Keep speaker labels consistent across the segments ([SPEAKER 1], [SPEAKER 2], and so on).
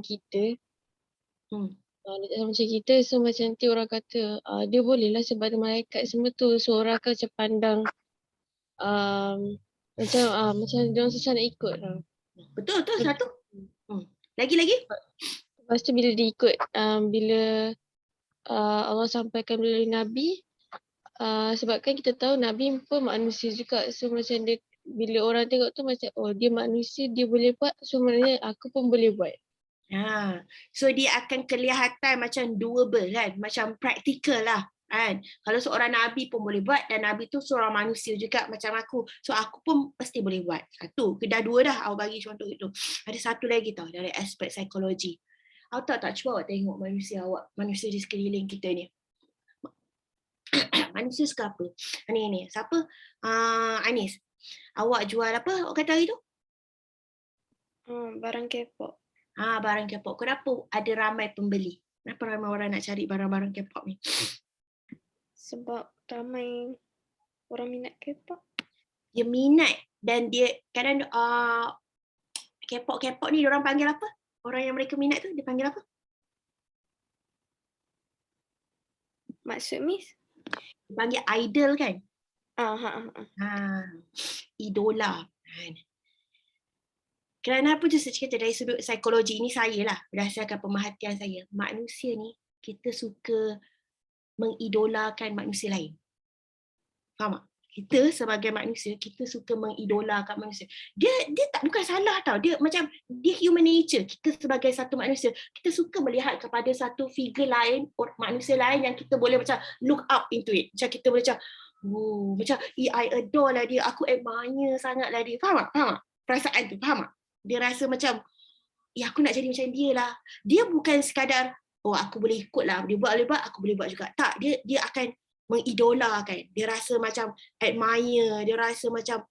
[SPEAKER 1] kita.
[SPEAKER 2] Hmm.
[SPEAKER 1] Dia tak sama macam kita, so macam nanti orang kata dia boleh lah sebab dia malaikat semua tu. So orang akan macam pandang macam dia orang susah nak ikut lah.
[SPEAKER 2] Betul satu. Lagi.
[SPEAKER 1] Lepas tu bila dia ikut, bila Allah sampaikan melalui Nabi, sebab kan kita tahu Nabi pun manusia juga. So macam dia, bila orang tengok tu macam dia manusia, dia boleh buat, so maknanya aku pun boleh buat.
[SPEAKER 2] So dia akan kelihatan macam doable kan, macam praktikal lah kan. Kalau seorang Nabi pun boleh buat, dan Nabi tu seorang manusia juga macam aku, so aku pun pasti boleh buat. Satu, dah dua dah awak bagi contoh itu. Ada satu lagi tau dari aspek psikologi. Awak tak cuba awak tengok manusia di sekeliling kita ni. Manusia suka apa? Ni siapa? Anis. Awak jual apa awak kata hari tu?
[SPEAKER 3] Barang K-pop.
[SPEAKER 2] Barang K-pop. Kenapa ada ramai pembeli? Kenapa ramai orang nak cari barang-barang K-pop ni?
[SPEAKER 3] Sebab ramai orang minat K-pop.
[SPEAKER 2] Dia minat, dan dia kadang K-pop ni diorang panggil apa? Orang yang mereka minat tu dia panggil apa?
[SPEAKER 3] Maksud Miss?
[SPEAKER 2] Dia panggil idol kan? Idola. Kerana apa je cerita dari sudut psikologi ni, saya lah berdasarkan pemerhatian saya, manusia ni kita suka mengidolakan manusia lain. Faham tak? Kita sebagai manusia, kita suka mengidolakan manusia. Dia tak, bukan salah tau. Dia macam, dia human nature. Kita sebagai satu manusia, kita suka melihat kepada satu figure lain, manusia lain yang kita boleh macam look up into it. Macam kita boleh macam, macam I adore lah dia, aku admire sangat lah dia. Faham tak? Perasaan tu, faham tak? Dia rasa macam, aku nak jadi macam dia lah. Dia bukan sekadar, aku boleh ikut lah, dia boleh buat, aku boleh buat juga. Tak, dia akan mengidolakan. Dia rasa macam admire, dia rasa macam,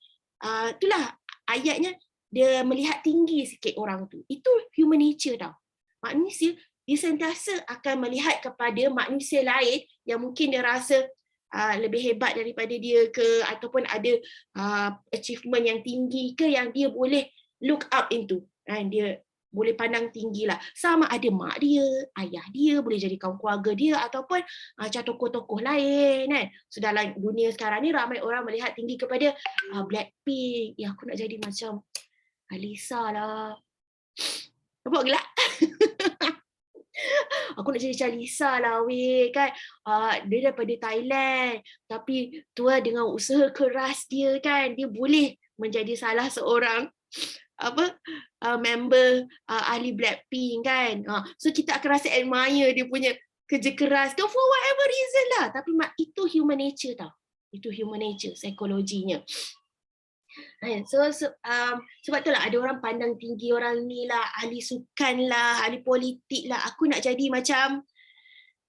[SPEAKER 2] itulah ayatnya, dia melihat tinggi sikit orang tu. Itu human nature tau. Manusia, dia sentiasa akan melihat kepada manusia lain yang mungkin dia rasa lebih hebat daripada dia ke, ataupun ada achievement yang tinggi ke, yang dia boleh look up into. Dia boleh pandang tinggi lah. Sama ada mak dia, ayah dia, boleh jadi kaum keluarga dia, ataupun macam tokoh-tokoh lain kan. So dalam dunia sekarang ni ramai orang melihat tinggi kepada Blackpink. Aku nak jadi macam Alisa lah. Nampak gelak? Aku nak jadi macam Alisa lah weh kan. Dia daripada Thailand, tapi dengan usaha keras dia kan, dia boleh menjadi salah seorang member ahli Blackpink kan. So kita akan rasa admire dia punya kerja keras tu for whatever reason lah. Tapi itu human nature tau. Itu human nature, psikologinya. Sebab tu lah ada orang pandang tinggi orang ni lah, ahli sukan lah, ahli politik lah. Aku nak jadi macam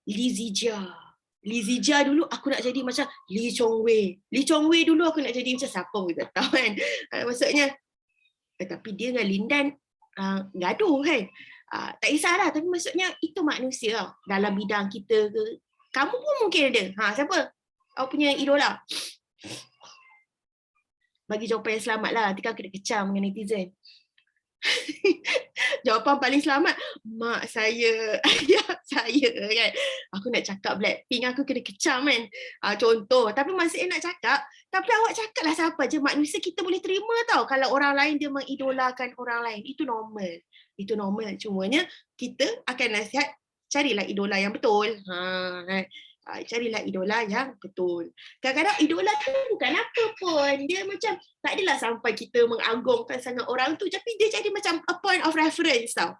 [SPEAKER 2] Lee Zijia dulu aku nak jadi macam Lee Chong Wei dulu aku nak jadi macam siapa pun tak tahu kan. Maksudnya tapi dia dengan Lindan gaduh kan. Tak kisahlah, tapi maksudnya itu manusia tau. Dalam bidang kita ke, kamu pun mungkin ada. Siapa? Awak punya idola? Bagi jawapan yang selamat lah, nanti kan kena kecam dengan netizen. Jawapan paling selamat, mak saya, ayah saya kan. Aku nak cakap Blackpink, aku kena kecam kan. Contoh, tapi masih nak cakap, tapi awak cakaplah siapa je, manusia kita boleh terima tau kalau orang lain dia mengidolakan orang lain. Itu normal. Cumanya kita akan nasihat, carilah idola yang betul. Carilah idola yang betul. Kadang-kadang idola tu bukan apa pun. Dia macam, tak adalah sampai kita mengagungkan sangat orang tu, tapi dia jadi macam a point of reference tau.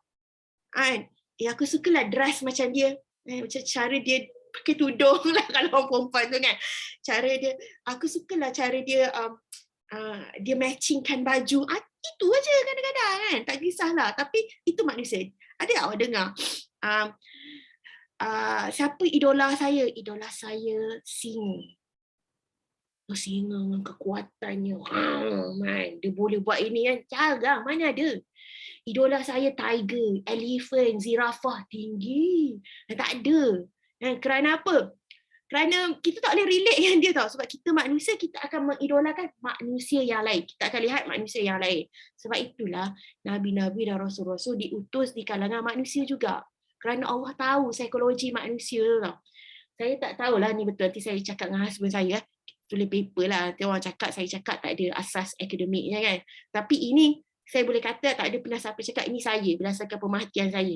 [SPEAKER 2] Aku sukalah dress macam dia. Macam cara dia pakai tudung lah kalau orang perempuan tu kan. Aku sukalah cara dia dia matchingkan baju. Itu aja kadang-kadang kan. Tak kisahlah. Tapi itu manusia. Ada awak dengar? Siapa idola saya? Idola saya singa. Singa dengan kekuatannya. Dia boleh buat ini kan. Jarang, mana ada. Idola saya tiger, elephant, zirafah tinggi. Tak ada. Kerana apa? Kerana kita tak boleh relate dengan dia tau. Sebab kita manusia, kita akan mengidolakan manusia yang lain. Kita akan lihat manusia yang lain. Sebab itulah Nabi-Nabi dan Rasul-Rasul diutus di kalangan manusia juga. Kerana Allah tahu psikologi manusia tau. Saya tak tahulah ni betul. Nanti saya cakap dengan husband saya. Tulis paper lah. Nanti orang cakap, saya cakap tak ada asas akademiknya kan. Tapi ini, saya boleh kata tak ada pernah siapa cakap ini saya. Berdasarkan pemerhatian saya.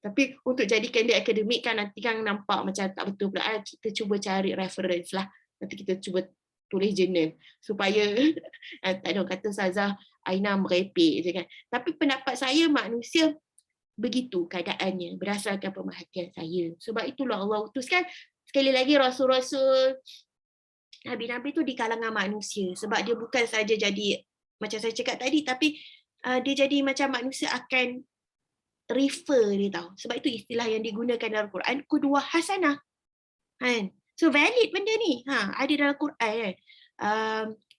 [SPEAKER 2] Tapi untuk jadikan dia akademik kan nanti kan nampak macam tak betul pula. Kita cuba cari reference lah. Nanti kita cuba tulis jurnal supaya tak ada orang kata Ustazah Aina merepek je kan. Tapi pendapat saya manusia begitu keadaannya berdasarkan pemerhatian saya. Sebab itulah Allah utuskan sekali lagi Rasul-Rasul, Nabi-Nabi tu di kalangan manusia. Sebab dia bukan saja jadi macam saya cakap tadi, tapi dia jadi macam manusia akan refer dia tahu. Sebab itu istilah yang digunakan dalam Quran, qudwah hasanah. So valid benda ni. Ada dalam Quran kan.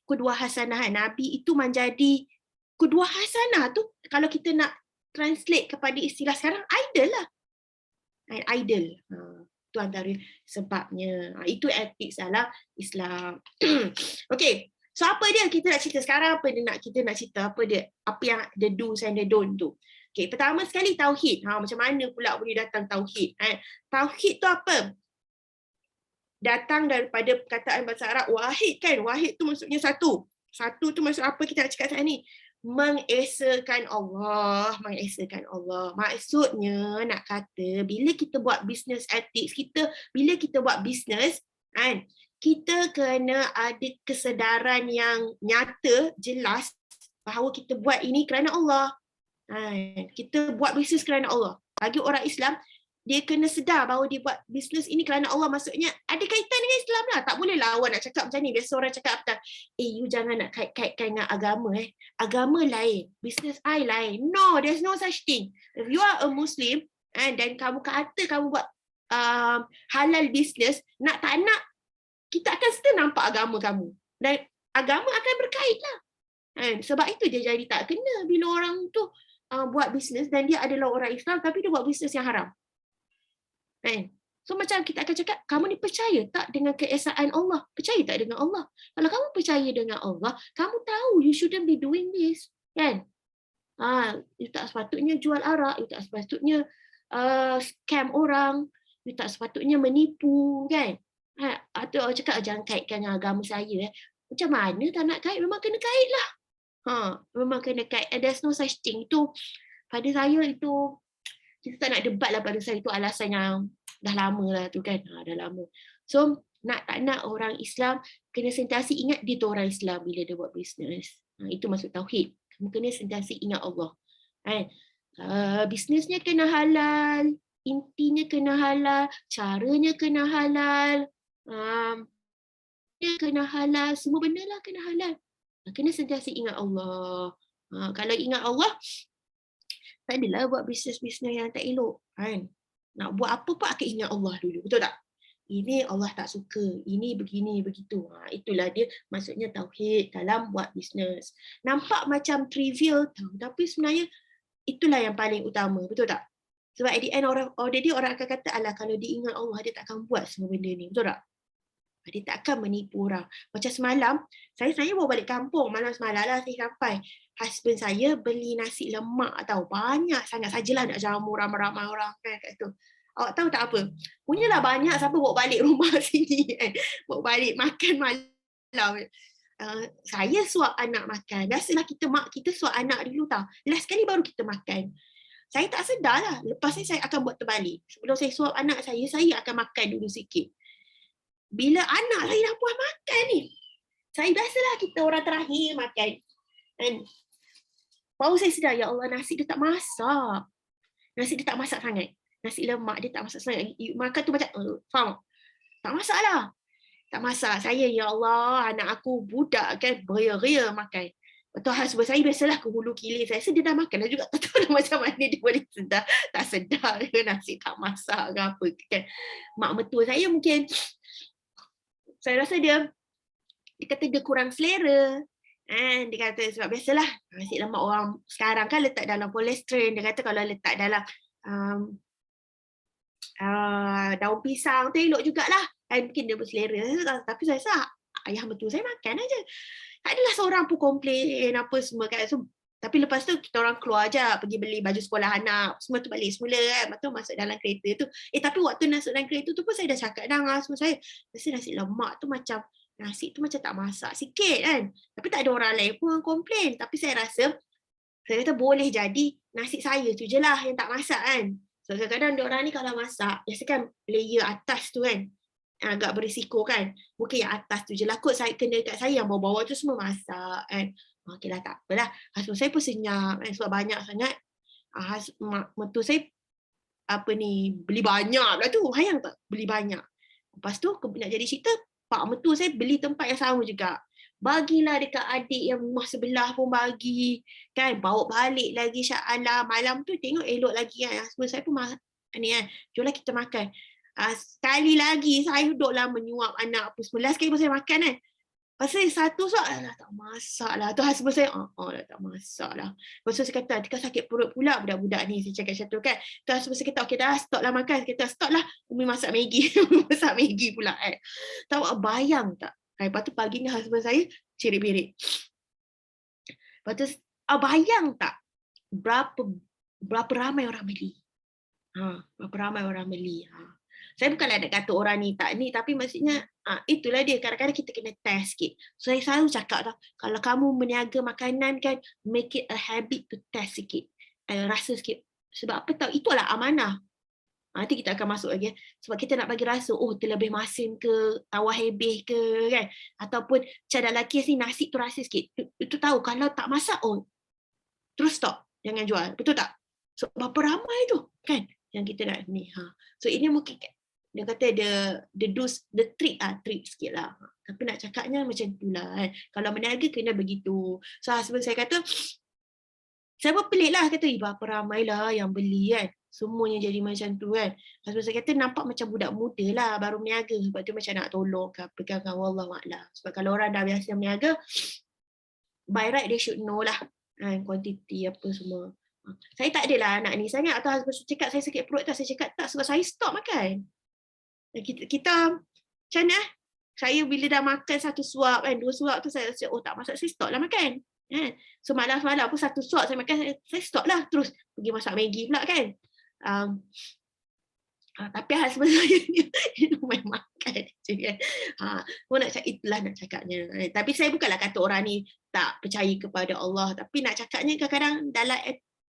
[SPEAKER 2] Qudwah hasanah. Nabi itu menjadi qudwah hasanah tu kalau kita nak translate kepada istilah sekarang, idol lah. Idol. Itu antara sebabnya. Itu etik dalam Islam. Okay. So apa dia kita nak cerita sekarang? Apa dia kita nak cerita? Apa dia? Apa yang the do's and the don't tu? Okay, pertama sekali tauhid. Macam mana pula boleh datang tauhid? Tauhid tu apa? Datang daripada perkataan bahasa Arab wahid kan? Wahid tu maksudnya satu. Satu tu maksud apa kita nak cakap sekarang ni? Mengesakan Allah. Mengesakan Allah. Maksudnya nak kata bila kita buat business ethics, bila kita buat business, kan? Kita kena ada kesedaran yang nyata, jelas bahawa kita buat ini kerana Allah. Kita buat bisnes kerana Allah. Bagi orang Islam, dia kena sedar bahawa dia buat bisnes ini kerana Allah. Maksudnya ada kaitan dengan Islam lah. Tak boleh lah awak nak cakap macam ni. Biasa orang cakap apa? You jangan nak kait-kaitkan dengan agama. Agama lain. Bisnes I lain. No, there's no such thing. If you are a Muslim dan kamu kata kamu buat halal bisnes, nak tak nak, kita akan still nampak agama kamu. Dan agama akan berkait lah. Sebab itu dia jadi tak kena bila orang tu buat bisnes dan dia adalah orang Islam tapi dia buat bisnes yang haram. So macam kita akan cakap, kamu ni percaya tak dengan keesaan Allah? Percaya tak dengan Allah? Kalau kamu percaya dengan Allah, kamu tahu you shouldn't be doing this. Kan? You tak sepatutnya jual arak, you tak sepatutnya scam orang, you tak sepatutnya menipu. Kan? Atau orang cakap, jangan kaitkan dengan agama saya. Macam mana tak nak kait? Memang kena kait lah. Memang kena kait. There's no such thing. Itu pada saya itu kita tak nak debat lah. Pada saya itu alasan yang dah lama lah tu kan. Dah lama. So nak tak nak orang Islam kena sentiasa ingat dia tu orang Islam bila dia buat bisnes. Itu maksud tauhid. Kamu kena sentiasa ingat Allah. Bisnesnya kena halal, intinya kena halal, caranya kena halal, kena halal, semua benda lah kena halal. Kena sentiasa ingat Allah. Kalau ingat Allah, tak adalah buat bisnes-bisnes yang tak elok. Kan? Nak buat apa pun akan ingat Allah dulu. Betul tak? Ini Allah tak suka. Ini begini, begitu. Itulah dia maksudnya tauhid dalam buat bisnes. Nampak macam trivial tau. Tapi sebenarnya itulah yang paling utama. Betul tak? Sebab at the end orang akan kata, alah kalau dia ingat Allah, dia tak akan buat semua benda ni. Betul tak? Dia tak akan menipu orang. Macam semalam, saya bawa balik kampung. Malam semalam lah saya sampai. Husband saya beli nasi lemak tau. Banyak sangat. Sajalah nak jamu ramai-ramai orang kan kat tu. Awak tahu tak apa? Punyalah banyak siapa bawa balik rumah sini. Bawa balik makan malam. Saya suap anak makan. Biasalah kita suap anak dulu tau. Last sekali baru kita makan. Saya tak sedar lah. Lepas ni saya akan buat terbalik. Sebelum saya suap anak saya akan makan dulu sikit. Bila anak saya dah puas makan ni, saya biasalah kita orang terakhir makan. Baru saya sedar, ya Allah, nasi dia tak masak. Nasi dia tak masak sangat. Nasi lemak dia tak masak sangat. Makan tu macam, faham? Tak masak lah. Tak masak. Saya, ya Allah, anak aku budak kan, beria-ria makan. Atau husband saya biasalah ke hulu kilir. Saya rasa dia dah makan dah juga. Tak tahu dah macam mana dia boleh sedar. Tak sedar ke nasi tak masak ke apa kan. Mak mertua saya mungkin, saya rasa dia kata dia kurang selera. Dia kata sebab biasalah nasi lemak orang sekarang kan letak dalam polystyrene. Dia kata kalau letak dalam daun pisang tu elok jugalah. Mungkin dia berselera, tapi saya rasa ayah mertua saya makan aja. Tak adalah seorang pun komplain apa semua kan. So, tapi lepas tu kita orang keluar je, pergi beli baju sekolah anak, semua tu balik semula kan. Lepas tu masuk dalam kereta tu. Tapi waktu masuk dalam kereta tu pun saya dah cakap dah dengan semua saya, rasa nasi lemak tu macam, nasi tu macam tak masak sikit kan. Tapi tak ada orang lain pun komplain. Tapi saya rasa, saya kata boleh jadi nasi saya tu je lah yang tak masak kan. So kadang-kadang diorang ni kalau masak, biasakan layer atas tu kan, agak berisiko kan. Mungkin yang atas tu je lah kot saya kena kat saya, yang bawah-bawah tu semua masak kan. Okey lah, tak apalah. Husband saya pun senyap kan, sebab banyak sangat. Mertua saya beli banyak lah tu. Hayang tak beli banyak. Lepas tu nak jadi cerita, pak mertua saya beli tempat yang sama juga. Bagilah dekat adik yang rumah sebelah pun bagi. Kan, bawa balik lagi Sya'Alah. Malam tu tengok elok lagi kan. Husband saya pun ni kan, jomlah kita makan. Sekali lagi saya duduklah menyuap anak apa semua. Last kali pun saya makan kan. Pasal satu suap, tak masak lah. Tu husband saya, tak masak lah. Lepas tu saya kata, Tika sakit perut pula budak-budak ni. Saya cakap macam tu kan. Tu husband saya kata, okey dah, stop lah makan. Saya kata, stop lah. Umi masak Maggi. Masak Maggi pula kan. Tahu bayang tak? Lepas tu paginya husband saya cirit-birit. Lepas tu, bayang tak? Berapa ramai orang beli? Berapa ramai orang beli? Saya bukanlah nak kata orang ni tak ni, tapi maksudnya itulah dia, kadang-kadang kita kena test sikit. So, saya selalu cakap tau, kalau kamu meniaga makanan kan, make it a habit to test sikit. Rasa sikit. Sebab apa tahu, itulah amanah. Nanti kita akan masuk lagi. Sebab kita nak bagi rasa, terlebih masin ke, tawar hebeh ke kan. Ataupun cadar lelaki ni nasi tu rasa sikit. Itu tahu, kalau tak masak, terus stop. Jangan jual. Betul tak? So, berapa ramai tu kan yang kita nak ni. So, ini mungkin dia kata the trick sikit lah. Tapi nak cakapnya macam itulah kan. Kalau meniaga kena begitu. So husband saya kata, saya pun pelik lah, kata berapa ramai lah yang beli kan. Semuanya jadi macam tu kan. Husband saya kata nampak macam budak muda lah baru meniaga. Sebab tu macam nak tolong ke apa kan. Wallahualam. Sebab kalau orang dah biasa meniaga, by right they should know lah kan, quantity apa semua. Saya tak adalah anak ni sangat. Atau husband cakap saya sakit perut tak, saya cakap tak sebab saya stop makan. Kita macam mana? Saya bila dah makan satu suap kan, 2 suap tu saya rasa tak masak, saya stop lah makan. So malam-malam pun satu suap saya makan, saya stop lah, terus pergi masak Maggi pula kan. Tapi husband saya dia main makan je kan. Itulah nak cakapnya. Tapi saya bukanlah kata orang ni tak percaya kepada Allah, tapi nak cakapnya kadang-kadang dalam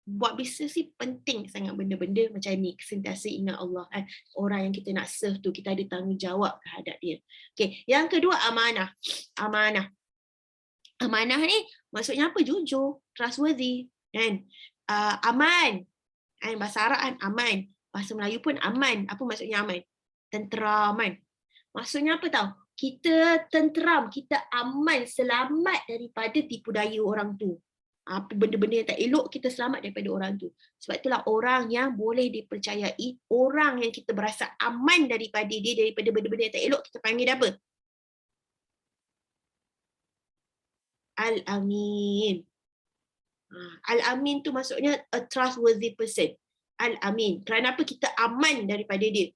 [SPEAKER 2] buat bisnes ni penting sangat benda-benda macam ni, sentiasa ingat Allah kan. Orang yang kita nak serve tu, kita ada tanggungjawab terhadap dia. Okay. Yang kedua, amanah. Amanah ni maksudnya apa? Jujur, trustworthy kan. Aman. Bahasa Arab kan aman. Bahasa Melayu pun aman. Apa maksudnya aman? Tenteram kan. Maksudnya apa tahu? Kita tenteram, kita aman, selamat daripada tipu daya orang tu. Apa benda-benda yang tak elok, kita selamat daripada orang tu. Sebab itulah orang yang boleh dipercayai, orang yang kita berasa aman daripada dia, daripada benda-benda yang tak elok, kita panggil dia apa? Al-Amin. Al-Amin tu maksudnya a trustworthy person. Al-Amin. Kerana apa? Kita aman daripada dia.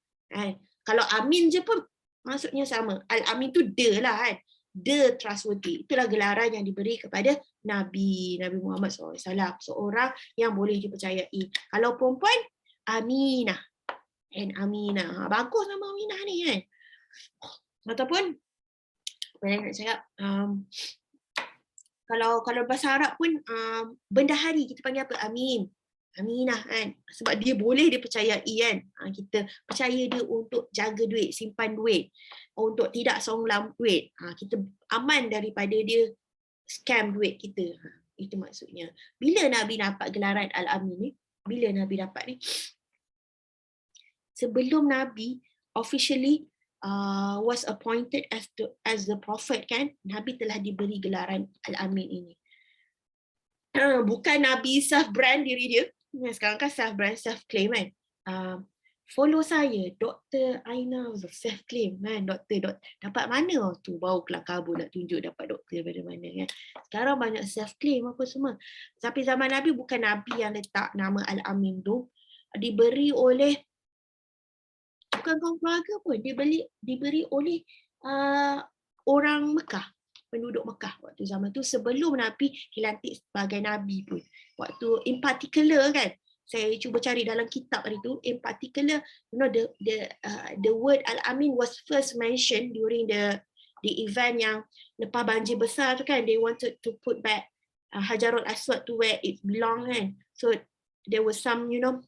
[SPEAKER 2] Kalau Amin je pun maksudnya sama. Al-Amin tu dia lah kan. The trustworthy. Itulah gelaran yang diberi kepada Nabi Muhammad SAW. Seorang yang boleh dipercayai. Kalau perempuan, Aminah. Aminah. Bagus nama Aminah ni kan. Ataupun, apa yang nak cakap? Kalau bahasa Arab pun, bendahari. Kita panggil apa? Amin. Aminah kan. Sebab dia boleh dipercayai kan. Kita percaya dia untuk jaga duit, simpan duit. Untuk tidak songlam duit. Kita aman daripada dia scam duit kita. Itu maksudnya. Bila Nabi dapat gelaran Al-Amin ni? Bila Nabi dapat ni? Sebelum Nabi officially was appointed as the prophet kan, Nabi telah diberi gelaran Al-Amin ini. Bukan Nabi self-brand diri dia. Sekarang kan self-brand, self-claim kan. Follow saya, Dr. Aina self-claim kan. Doktor. Dapat mana tu? Baru kelang kabut nak tunjuk dapat doktor daripada mana kan. Sekarang banyak self-claim apa semua. Tapi zaman Nabi bukan Nabi yang letak nama Al-Amin tu. Diberi oleh bukan kaum keluarga pun, diberi oleh orang Mekah, penduduk Mekah waktu zaman tu, sebelum Nabi dilantik sebagai Nabi pun. Waktu in particular kan, saya cuba cari dalam kitab hari tu, in particular, you know, the word Al-Amin was first mentioned during the event yang lepas banjir besar tu kan, they wanted to put back Hajarul Aswad to where it belong kan. So there was some, you know,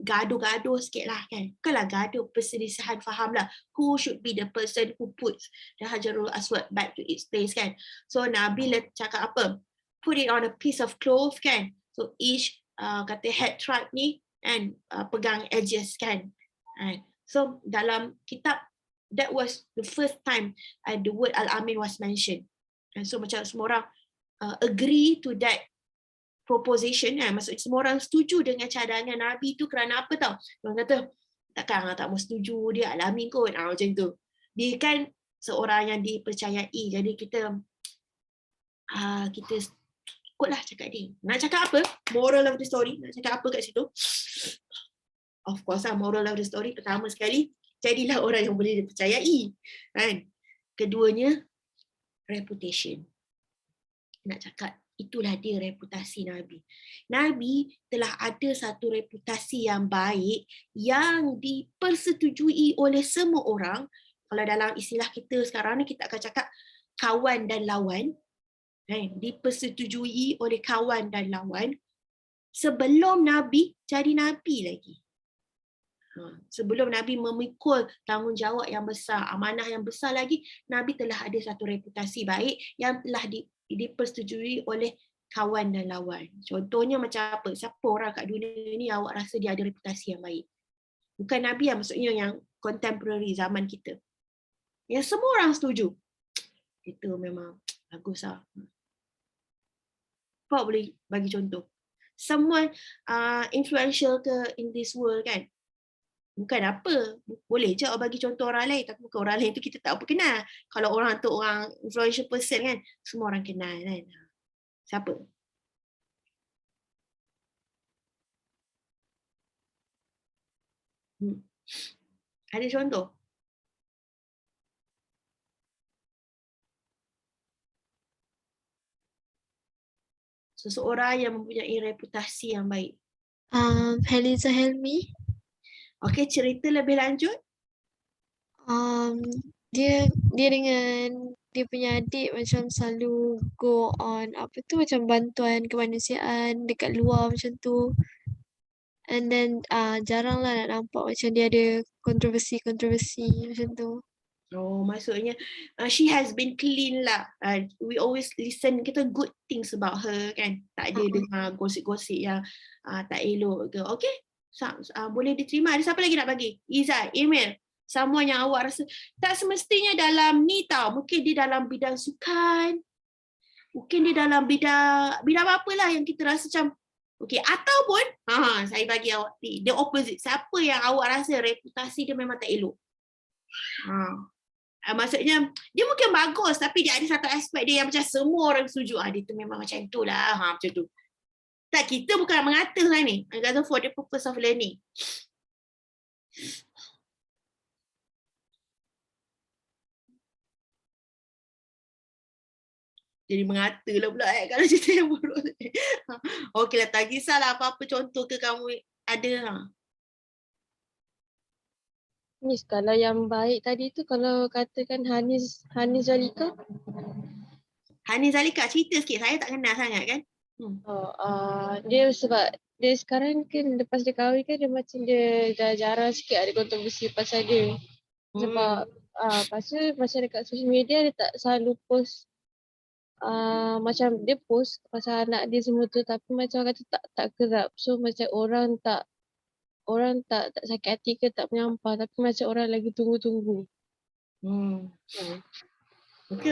[SPEAKER 2] gaduh-gaduh sikit lah kan. Bukanlah gaduh, perselisihan faham lah. Who should be the person who puts the Hajarul Aswad back to its place kan. So Nabi cakap apa? Put it on a piece of cloth kan. So each kata head tribe ni and pegang edges kan. So dalam kitab, that was the first time the word Al-Amin was mentioned. And so macam semua orang agree to that proposition kan, maksudnya semua orang setuju dengan cadangan Nabi tu kerana apa tau? Orang kata takkan tak mau setuju, dia Al-Amin kot, macam tu. Dia kan seorang yang dipercayai, jadi kita ikutlah cakap dia. Nak cakap apa? Moral of the story, nak cakap apa kat situ? Of course lah, moral of the story pertama sekali, jadilah orang yang boleh dipercayai kan. Keduanya, reputation. Nak cakap itulah dia reputasi Nabi. Nabi telah ada satu reputasi yang baik yang dipersetujui oleh semua orang. Kalau dalam istilah kita sekarang ni, kita akan cakap kawan dan lawan. Dipersetujui oleh kawan dan lawan sebelum Nabi jadi Nabi lagi. Sebelum Nabi memikul tanggungjawab yang besar, amanah yang besar lagi, Nabi telah ada satu reputasi baik yang telah dipersetujui oleh kawan dan lawan. Contohnya macam apa? Siapa orang kat dunia ni awak rasa dia ada reputasi yang baik? Bukan Nabi yang maksudnya yang contemporary zaman kita. Yang semua orang setuju. Itu memang bagus lah. Apa boleh bagi contoh? Someone influential ke in this world kan? Bukan apa. Boleh je bagi contoh orang lain, tapi bukan orang lain tu kita tak apa kenal. Kalau orang tu orang influential person kan, semua orang kenal kan. Siapa? Ada contoh? Seseorang yang mempunyai reputasi yang baik.
[SPEAKER 4] Haliza Helmi.
[SPEAKER 2] Okey, cerita lebih lanjut.
[SPEAKER 4] Dia dengan dia punya adik macam selalu go on apa tu, macam bantuan kemanusiaan dekat luar macam tu. And then jarang lah nak nampak macam dia ada kontroversi macam tu.
[SPEAKER 2] Oh, maksudnya she has been clean lah. We always listen, kita good things about her kan. Tak ada dengar gosip-gosip yang tak elok ke. Okay, boleh diterima. Ada siapa lagi nak bagi? Izzat, Emil, semua yang awak rasa tak semestinya dalam ni tau. Mungkin dia dalam bidang sukan. Mungkin dia dalam bidang apalah yang kita rasa macam okay, ataupun saya bagi awak ni, the opposite. Siapa yang awak rasa reputasi dia memang tak elok? Maksudnya dia mungkin bagus tapi dia ada satu aspek dia yang macam semua orang setuju dia tu memang macam itulah, macam tu. Tak, kita bukan mengata lah ni. Kata for the purpose of learning. Jadi mengata lah pula kalau cerita yang buruk. Okeylah, tak kisahlah apa-apa contoh ke kamu ada.
[SPEAKER 1] Miss, kalau yang baik tadi tu, kalau katakan Hanis Zalika.
[SPEAKER 2] Hanis Zalika, cerita sikit. Saya tak kenal sangat kan.
[SPEAKER 1] Dia sebab dia sekarang kan lepas dia kahwin kan, dia macam dia dah jarang sikit ada kontroversi pasal dia. Sebab lepas tu macam dekat social media dia tak selalu post macam dia post pasal anak dia semua tu, tapi macam kata tak kerap. So macam orang tak sakit hati ke tak menyampah, tapi macam orang lagi tunggu-tunggu.
[SPEAKER 2] Okey.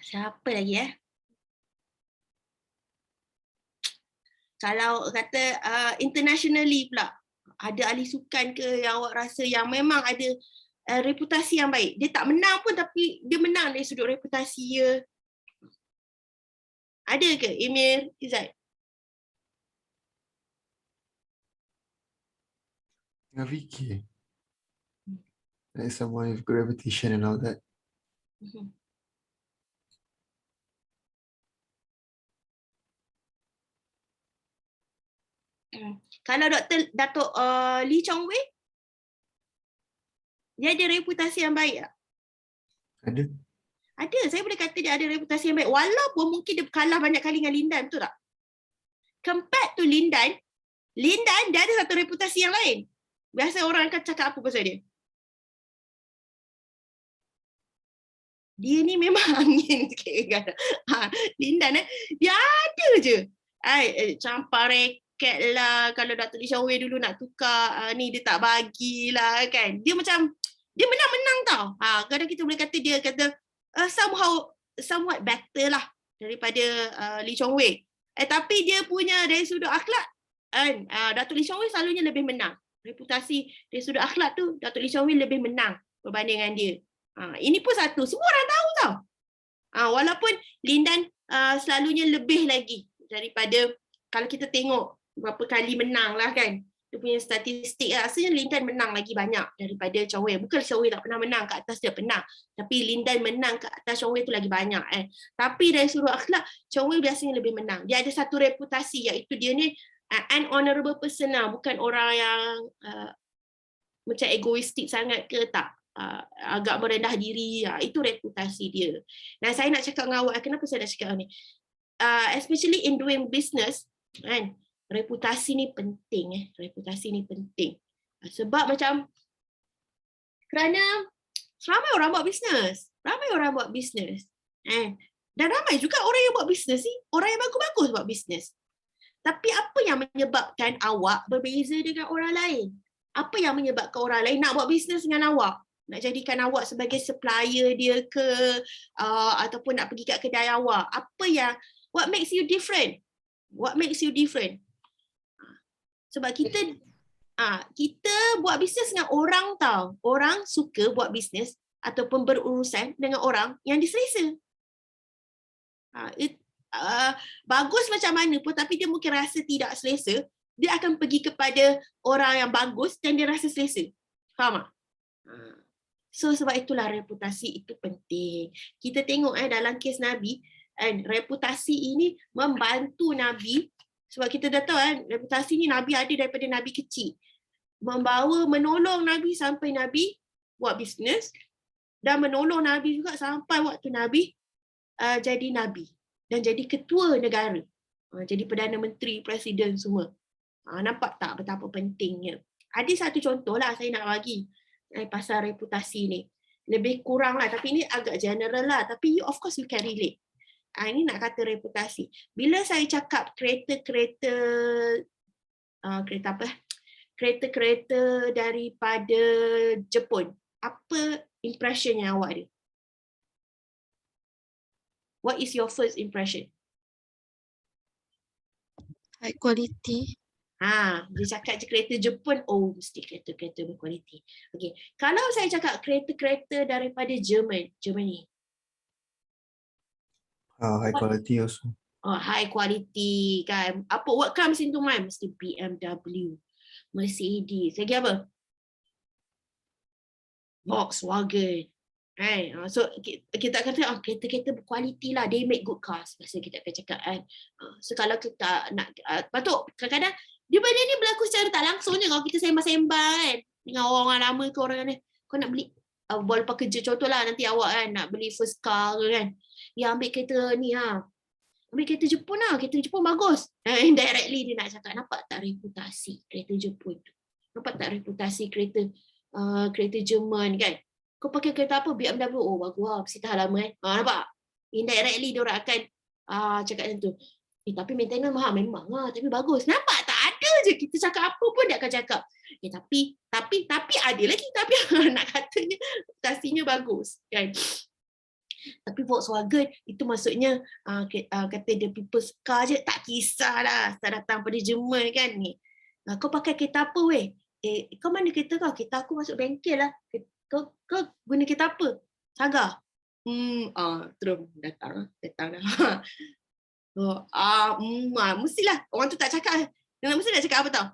[SPEAKER 2] Siapa lagi Kalau kata internationally pula, ada ahli sukan ke yang awak rasa yang memang ada reputasi yang baik? Dia tak menang pun tapi dia menang dari sudut reputasi dia. Ada ke Emil, Izzat?
[SPEAKER 5] Tengah fikir. Like someone with good reputation and all that.
[SPEAKER 2] Mhm. Kalau Datuk Lee Chong Wei, dia ada reputasi yang baik tak?
[SPEAKER 5] Ada?
[SPEAKER 2] Ada, saya boleh kata dia ada reputasi yang baik. Walaupun mungkin dia kalah banyak kali dengan Lin Dan, betul tak? Compared to Lin Dan dia ada satu reputasi yang lain. Biasa orang akan cakap apa pasal dia? Dia ni memang angin sikit. Lin Dan dia ada je. Campur reket lah. Kalau Datuk Lee Chong Wei dulu nak tukar, ni dia tak bagilah kan. Dia macam, dia menang-menang tau. Kadang kita boleh kata dia kata somewhat better lah daripada Lee Chong Wei. Tapi dia punya dari sudut akhlak, Datuk Lee Chong Wei selalunya lebih menang. Reputasi dari sudut akhlak tu, Datuk Lee Chong Wei lebih menang berbanding dengan dia. Ini pun satu, semua orang tahu tau. Walaupun Lin Dan selalunya lebih lagi daripada, kalau kita tengok berapa kali menang lah kan, dia punya statistik rasanya Lin Dan menang lagi banyak daripada Chong Wei. Bukan Chong Wei tak pernah menang, kat atas dia pernah, tapi Lin Dan menang kat atas Chong Wei tu lagi banyak. Tapi dari sudut akhlak, Chong Wei biasanya lebih menang. Dia ada satu reputasi, iaitu dia ni an honourable person lah, bukan orang yang macam egoistik sangat ke, tak. Agak merendah diri, itu reputasi dia. Dan saya nak cakap dengan awak, kenapa saya nak cakap ni, especially in doing business kan, reputasi ni penting. Reputasi ni penting sebab macam, kerana ramai orang buat bisnes, dan ramai juga orang yang buat bisnes ni orang yang bagus-bagus buat bisnes. Tapi apa yang menyebabkan awak berbeza dengan orang lain? Apa yang menyebabkan orang lain nak buat bisnes dengan awak? Nak jadikan awak sebagai supplier dia ke, ataupun nak pergi kat kedai awak? What makes you different? What makes you different? Sebab kita buat bisnes dengan orang tau. Orang suka buat bisnes ataupun berurusan dengan orang yang diselesa. Bagus macam mana pun, tapi dia mungkin rasa tidak selesa, dia akan pergi kepada orang yang bagus dan dia rasa selesa. Faham tak? So sebab itulah reputasi itu penting. Kita tengok dalam kes Nabi, reputasi ini membantu Nabi, sebab kita dah tahu reputasi ni Nabi ada daripada Nabi kecil. Menolong Nabi sampai Nabi buat bisnes, dan menolong Nabi juga sampai waktu Nabi jadi Nabi dan jadi ketua negara. Jadi Perdana Menteri, Presiden semua. Nampak tak betapa pentingnya? Ada satu contoh lah saya nak bagi pasal reputasi ni. Lebih kurang lah, tapi ini agak general lah. Tapi of course you can relate. Ini nak kata reputasi. Bila saya cakap kereta-kereta daripada Jepun, apa impression yang awak ada? What is your first impression?
[SPEAKER 4] High quality.
[SPEAKER 2] Dia cakap je kereta Jepun, mesti kereta-kereta berkualiti. Okay. Kalau saya cakap kereta-kereta daripada Germany.
[SPEAKER 5] High quality also.
[SPEAKER 2] High quality kan. What comes into mind? Mesti BMW, Mercedes. Lagi apa? Volkswagen. So kita kata kereta-kereta berkualiti lah, they make good cars. Biasa kita akan cakap kan. So kalau kita nak patut kadang-kadang dia benda ni berlaku secara tak langsung je. Kalau kita sembang-sembang kan dengan orang lama ke orang ni, kau nak beli lepas kerja, contohlah nanti awak kan nak beli first car ke kan, ambil kereta ni ambil kereta Jepun lah, kereta Jepun bagus. Indirectly dia nak cakap, nampak tak reputasi kereta Jepun tu, nampak tak reputasi kereta Jerman kan. Kau pakai kereta apa? BMW. Bagus lah, mesti tahan lama nampak? Indirectly dia orang akan cakap macam tu. Tapi maintenance mahal, memang lah, tapi bagus. Nampak tak? Ada je kita cakap apa pun dia akan cakap. Tapi ada lagi, tapi nak katanya reputasinya bagus kan. Tapi Volkswagen itu maksudnya kata dia people's car je, tak kisahlah asal datang pada Jerman kan ni. Kau pakai kereta apa weh? Kau mana kereta kau? Kereta aku masuk bengkel lah. Kau guna kereta apa? Saga. Terus datang dah. Mestilah orang tu tak cakap. Mesti nak cakap apa tau?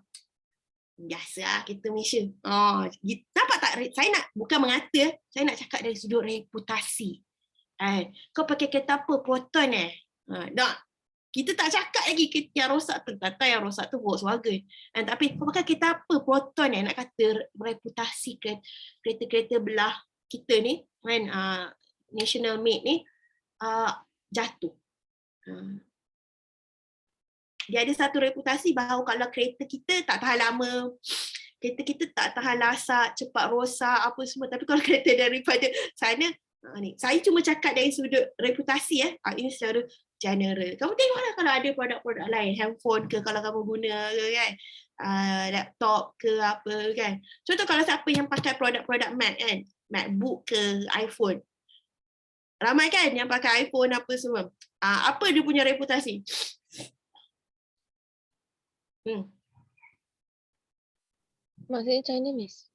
[SPEAKER 2] Biasa kita Malaysia. Nampak tak? Saya nak bukan mengata, saya nak cakap dari sudut reputasi. Kau pakai kereta apa? Proton nak. Kita tak cakap lagi yang rosak tu. Kata yang rosak tu Volkswagen. Tapi kau pakai kereta apa? Proton nak kata reputasi kereta-kereta belah kita ni, kan, national made ni, jatuh. Dia ada satu reputasi bahawa kalau kereta kita tak tahan lama, kereta kita tak tahan lasak, cepat rosak, apa semua. Tapi kalau kereta daripada sana, ni, saya cuma cakap dari sudut reputasi. Ini secara general. Kamu tengoklah kalau ada produk-produk lain, handphone ke kalau kamu guna ke kan, laptop ke apa kan. Contoh kalau siapa yang pakai produk-produk Mac kan, MacBook ke iPhone. Ramai kan yang pakai iPhone apa semua. Apa dia punya reputasi?
[SPEAKER 1] Maksudnya macam mana, Miss?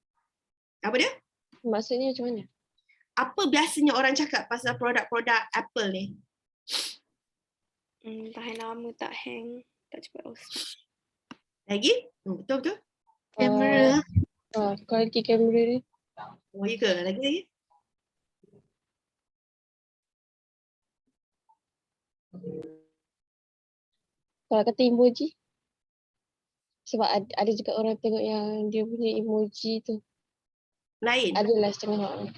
[SPEAKER 2] Apa dia?
[SPEAKER 1] Maksudnya macam mana?
[SPEAKER 2] Apa biasanya orang cakap pasal produk-produk Apple ni?
[SPEAKER 3] Tahan lama, tak hang, tak cepat rosak.
[SPEAKER 2] Lagi? Betul-betul.
[SPEAKER 4] Kamera.
[SPEAKER 1] Kualiti kamera dia.
[SPEAKER 2] Oh, ya ke? Lagi?
[SPEAKER 1] Kalau kata emoji. Sebab ada juga orang tengok yang dia punya emoji tu.
[SPEAKER 2] Lain?
[SPEAKER 1] Adalah setengah orang.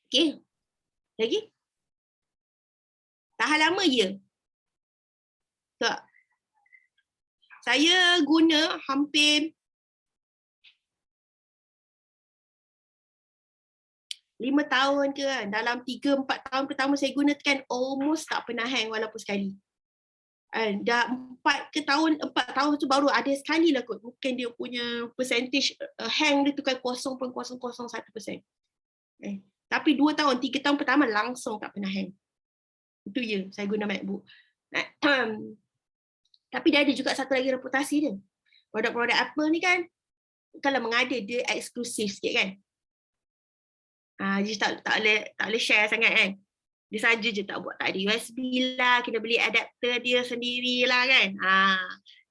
[SPEAKER 2] Okey. Lagi? Tahan lama je. Tak. Saya guna hampir 5 tahun ke kan. Dalam 3-4 tahun pertama saya gunakan almost tak pernah hang walaupun sekali. Dah 4 tahun tu baru ada sekali lah kot. Mungkin dia punya percentage hang dia tu kan 0.001%. Tapi 2 tahun, 3 tahun pertama langsung tak pernah hang. Itu je saya guna MacBook. Tapi dia ada juga satu lagi reputasi dia. Produk-produk Apple ni kan, kalau mengada dia eksklusif sikit kan. Dia tak boleh share sangat kan. Dia saja je tak buat, tak ada USB lah, kena beli adapter dia sendirilah kan.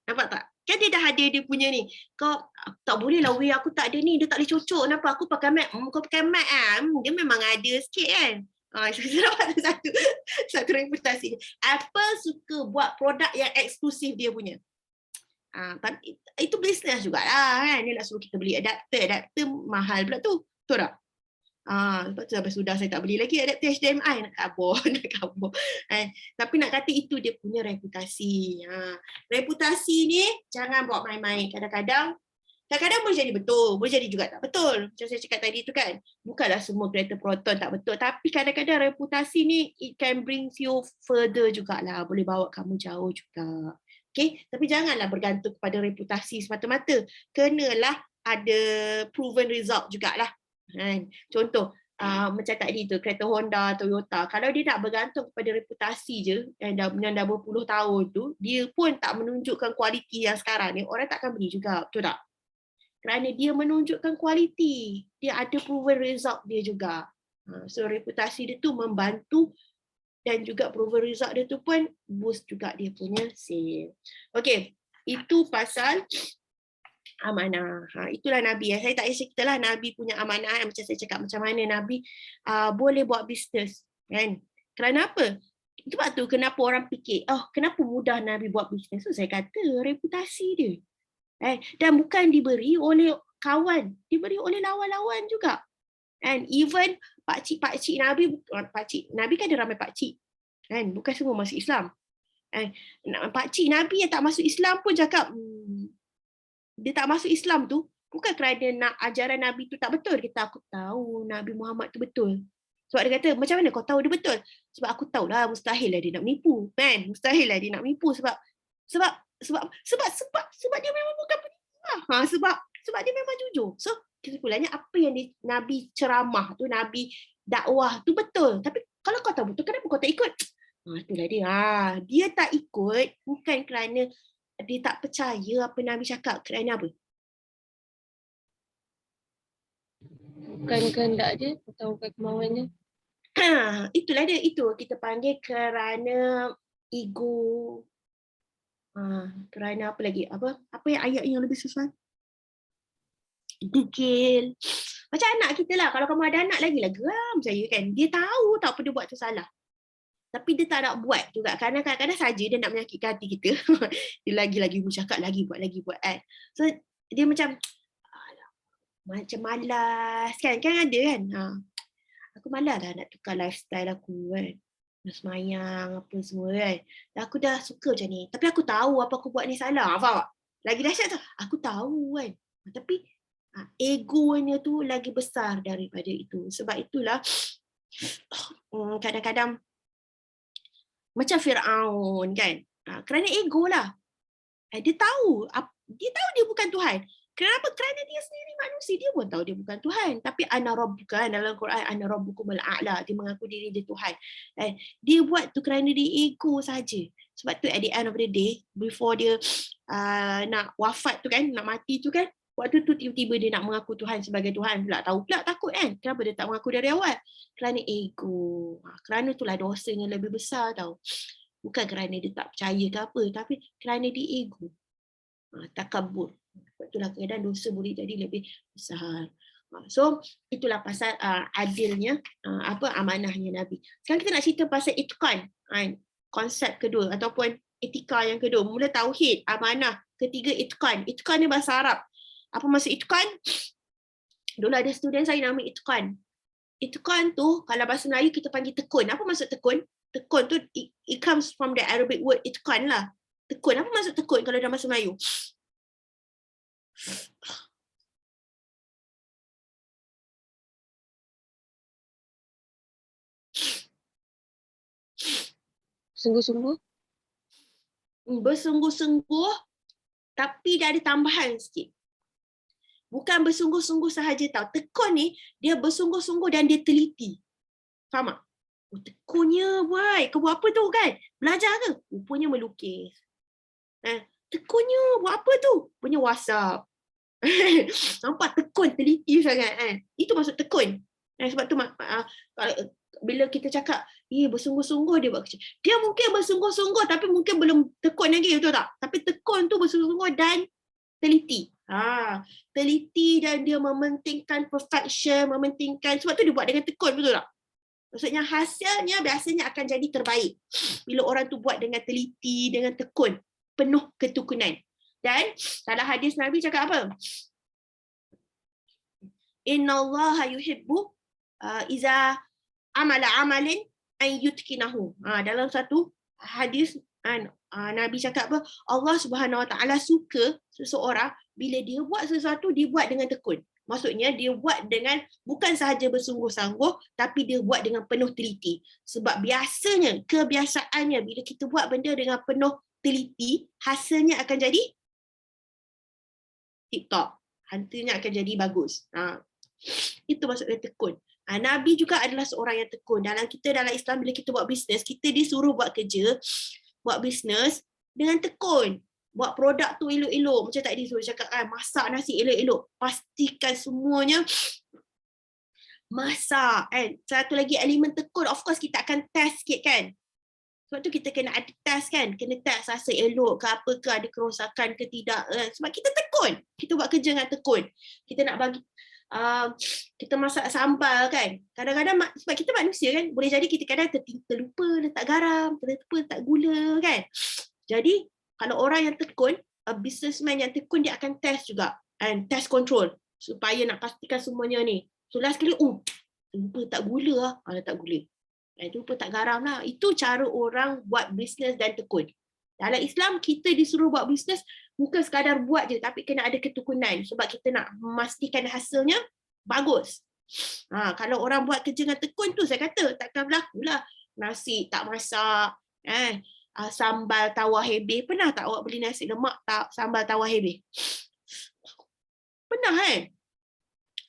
[SPEAKER 2] Nampak tak? Kan dia dah ada dia punya ni. Kau tak boleh lah, aku tak ada ni, dia tak boleh cocok. Nampak aku pakai Mac, kau pakai Mac dia memang ada sikit kan. Saya dapat satu reputasi. Apple suka buat produk yang eksklusif dia punya. Tapi itu bisnes jugalah kan. Dia nak suruh kita beli adapter mahal pula tu. Betul tak? Lepas tu sampai sudah saya tak beli lagi adapter HDMI, nak kabur. Tapi nak kata itu dia punya reputasi. Reputasi ni jangan buat main-main. Kadang-kadang boleh jadi betul, boleh jadi juga tak betul. Macam saya cakap tadi tu kan, bukanlah semua kereta Proton tak betul, tapi kadang-kadang reputasi ni it can bring you further jugalah, boleh bawa kamu jauh juga. Okay? Tapi janganlah bergantung kepada reputasi semata-mata. Kenalah ada proven result jugalah. Contoh macam tadi tu kereta Honda, Toyota, kalau dia nak bergantung kepada reputasi je yang dah berpuluh tahun tu, dia pun tak menunjukkan kualiti yang sekarang ni, orang takkan beli juga, betul tak? Kerana dia menunjukkan kualiti, dia ada proven result dia juga. So reputasi dia tu membantu dan juga proven result dia tu pun boost juga dia punya sale. Okay, itu pasal amanah. Itulah Nabi. Saya tak kisah kita lah Nabi punya amanah. Macam saya cakap macam mana Nabi boleh buat bisnes. Kan? Kerana apa? Sebab tu kenapa orang fikir, kenapa mudah Nabi buat bisnes? So, saya kata reputasi dia. Dan bukan diberi oleh kawan, diberi oleh lawan-lawan juga. And even pakcik-pakcik Nabi, Nabi kan ada ramai pakcik. Kan? Bukan semua masuk Islam. Pakcik Nabi yang tak masuk Islam pun cakap, dia tak masuk Islam tu bukan kerana ajaran Nabi tu tak betul. Kita aku tahu Nabi Muhammad tu betul. Sebab dia kata, macam mana kau tahu dia betul? Sebab aku tahulah mustahil lah dia nak menipu. Kan? Mustahil lah dia nak menipu sebab dia memang bukan penipu lah. Sebab dia memang jujur. So, kesimpulannya apa yang Nabi ceramah tu, Nabi dakwah tu betul. Tapi kalau kau tahu betul, kenapa kau tak ikut? Itulah dia. Dia tak ikut bukan kerana dia tak percaya apa Nabi cakap. Kerana apa?
[SPEAKER 1] Bukan kehendak dia atau bukan kemauannya.
[SPEAKER 2] Itulah dia. Itu kita panggil kerana ego. Kerana apa lagi? Apa yang ayat yang lebih sesuai? Degil. Macam anak kita lah. Kalau kamu ada anak lagi geram saya kan. Dia tahu tak apa dia buat tu salah. Tapi dia tak nak buat juga. Kerana kadang-kadang saja dia nak menyakitkan hati kita. Dia lagi-lagi bercakap, lagi buat kan. So dia macam malas kan. Kan ada kan. Aku malas lah nak tukar lifestyle aku kan. Nak semayang apa semua kan. Dan aku dah suka macam ni. Tapi aku tahu apa aku buat ni salah. Faham tak? Lagi dahsyat tu. Aku tahu kan. Tapi egonya tu lagi besar daripada itu. Sebab itulah kadang-kadang macam Firaun kan. Kerana ego lah. Dia tahu dia bukan Tuhan. Kenapa? Kerana dia sendiri manusia, dia pun tahu dia bukan Tuhan. Tapi ana rabbuka dalam Quran, ana rabbukumul a'la, dia mengaku diri dia Tuhan. Dia buat tu kerana dia ego saja. Sebab tu at the end of the day, before dia nak wafat tu kan, nak mati tu kan, waktu tu tiba-tiba dia nak mengaku Tuhan sebagai Tuhan pula. Tahu pula takut kan. Kenapa dia tak mengaku dari awal? Kerana ego. Kerana itulah dosanya lebih besar tau. Bukan kerana dia tak percaya ke apa, tapi kerana dia ego. Takabur. Sebab itulah kadang dosa boleh jadi lebih besar. So itulah pasal adilnya amanahnya Nabi. Sekarang kita nak cerita pasal itqan. Konsep kedua ataupun etika yang kedua. Mula tauhid, amanah. Ketiga itqan. Itqan ni bahasa Arab. Apa maksud itqan? Dulu ada student saya nama itqan. Itqan tu kalau bahasa Melayu kita panggil tekun. Apa maksud tekun? Tekun tu it comes from the Arabic word itqan lah. Tekun. Apa maksud tekun kalau dalam bahasa Melayu?
[SPEAKER 1] Sungguh-sungguh.
[SPEAKER 2] Bersungguh-sungguh tapi dia ada tambahan sikit. Bukan bersungguh-sungguh sahaja tau. Tekun ni dia bersungguh-sungguh dan dia teliti. Faham tak? Tekunnya buat. Kau buat apa tu kan? Belajar ke? Rupanya melukis. Tekunnya buat apa tu? Punya WhatsApp. Nampak tekun, teliti sangat kan. Itu maksud tekun. Sebab tu bila kita cakap bersungguh-sungguh dia buat kerja. Dia mungkin bersungguh-sungguh tapi mungkin belum tekun lagi, betul tak? Tapi tekun tu bersungguh-sungguh dan teliti. Teliti dan dia mementingkan perfection, mementingkan, sebab tu dia buat dengan tekun, betul tak? Maksudnya hasilnya biasanya akan jadi terbaik bila orang tu buat dengan teliti, dengan tekun, penuh ketekunan. Dan dalam hadis Nabi cakap apa? Innallaha yuhibbu iza amala amalin an yutkinahu. Dalam satu hadis Nabi cakap apa? Allah Subhanahu Wa Taala suka seseorang bila dia buat sesuatu, dia buat dengan tekun. Maksudnya dia buat dengan bukan sahaja bersungguh-sungguh tapi dia buat dengan penuh teliti. Sebab biasanya, kebiasaannya bila kita buat benda dengan penuh teliti, hasilnya akan jadi tip-top. Hasilnya akan jadi bagus. Itu maksudnya tekun. Nabi juga adalah seorang yang tekun. Dalam Islam bila kita buat bisnes, kita disuruh buat kerja, buat bisnes dengan tekun. Buat produk tu elok-elok. Macam tadi suruh cakap masak nasi elok-elok. Pastikan semuanya masak kan. Satu lagi elemen tekun, of course kita akan test sikit kan. Sebab tu kita kena ada test kan. Kena test rasa elok ke apa ke, ada kerosakan ke tidak. Sebab kita tekun. Kita buat kerja dengan tekun. Kita nak bagi kita masak sambal kan. Kadang-kadang sebab kita manusia kan, boleh jadi kita kadang terlupa letak garam, terlupa letak gula kan. Jadi kalau orang yang tekun, businessman yang tekun, dia akan test juga. And test control. Supaya nak pastikan semuanya ni. So last kali, lupa tak gula lah. Letak gula. Lupa tak garam lah. Itu cara orang buat bisnes dan tekun. Dalam Islam, kita disuruh buat bisnes bukan sekadar buat je, tapi kena ada ketekunan. Sebab kita nak memastikan hasilnya bagus. Kalau orang buat kerja dengan tekun tu, saya kata takkan berlaku lah. Nasi tak masak, sambal tawar hebeh. Pernah tak awak beli nasi lemak sambal tawar hebeh? Pernah kan?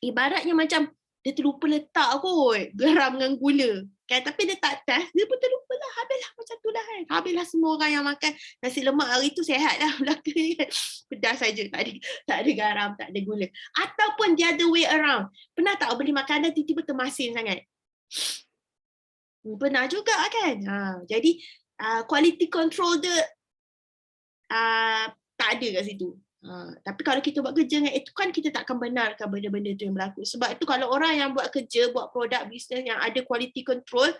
[SPEAKER 2] Ibaratnya macam dia terlupa letak kot garam dengan gula. Kan? Tapi dia tak test, dia pun terlupa lah. Habislah macam tu lah kan. Habislah semua orang yang makan nasi lemak hari tu sihat lah. Belakang pedas saja, tak ada garam, tak ada gula. Ataupun the other way around. Pernah tak beli makanan tiba-tiba termasin sangat? Pernah juga kan. Jadi quality control dia tak ada kat situ. Tapi kalau kita buat kerja dengan Ethicon, kita tak akan benarkan benda-benda tu yang berlaku. Sebab itu kalau orang yang buat kerja, buat produk bisnes yang ada quality control,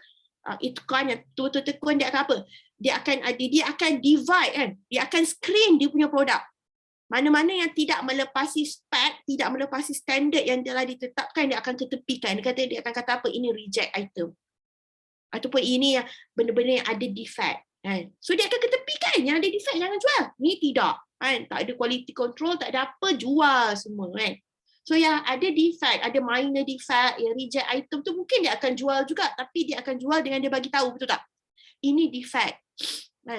[SPEAKER 2] Ethicon yang betul-betul tekun, dia akan apa? Dia akan divide kan. Dia akan screen dia punya produk. Mana-mana yang tidak melepasi spek, tidak melepasi standard yang telah ditetapkan, dia akan ketepikan. Dia akan kata apa? Ini reject item. Ataupun ini yang benda-benda yang ada defect. Kan? So dia akan ketepikan yang ada defect, jangan jual. Ni tidak. Kan? Tak ada quality control, tak ada apa, jual semua. Kan? So yang ada defect, ada minor defect, yang reject item tu mungkin dia akan jual juga, tapi dia akan jual dengan dia bagi tahu, betul tak? Ini defect.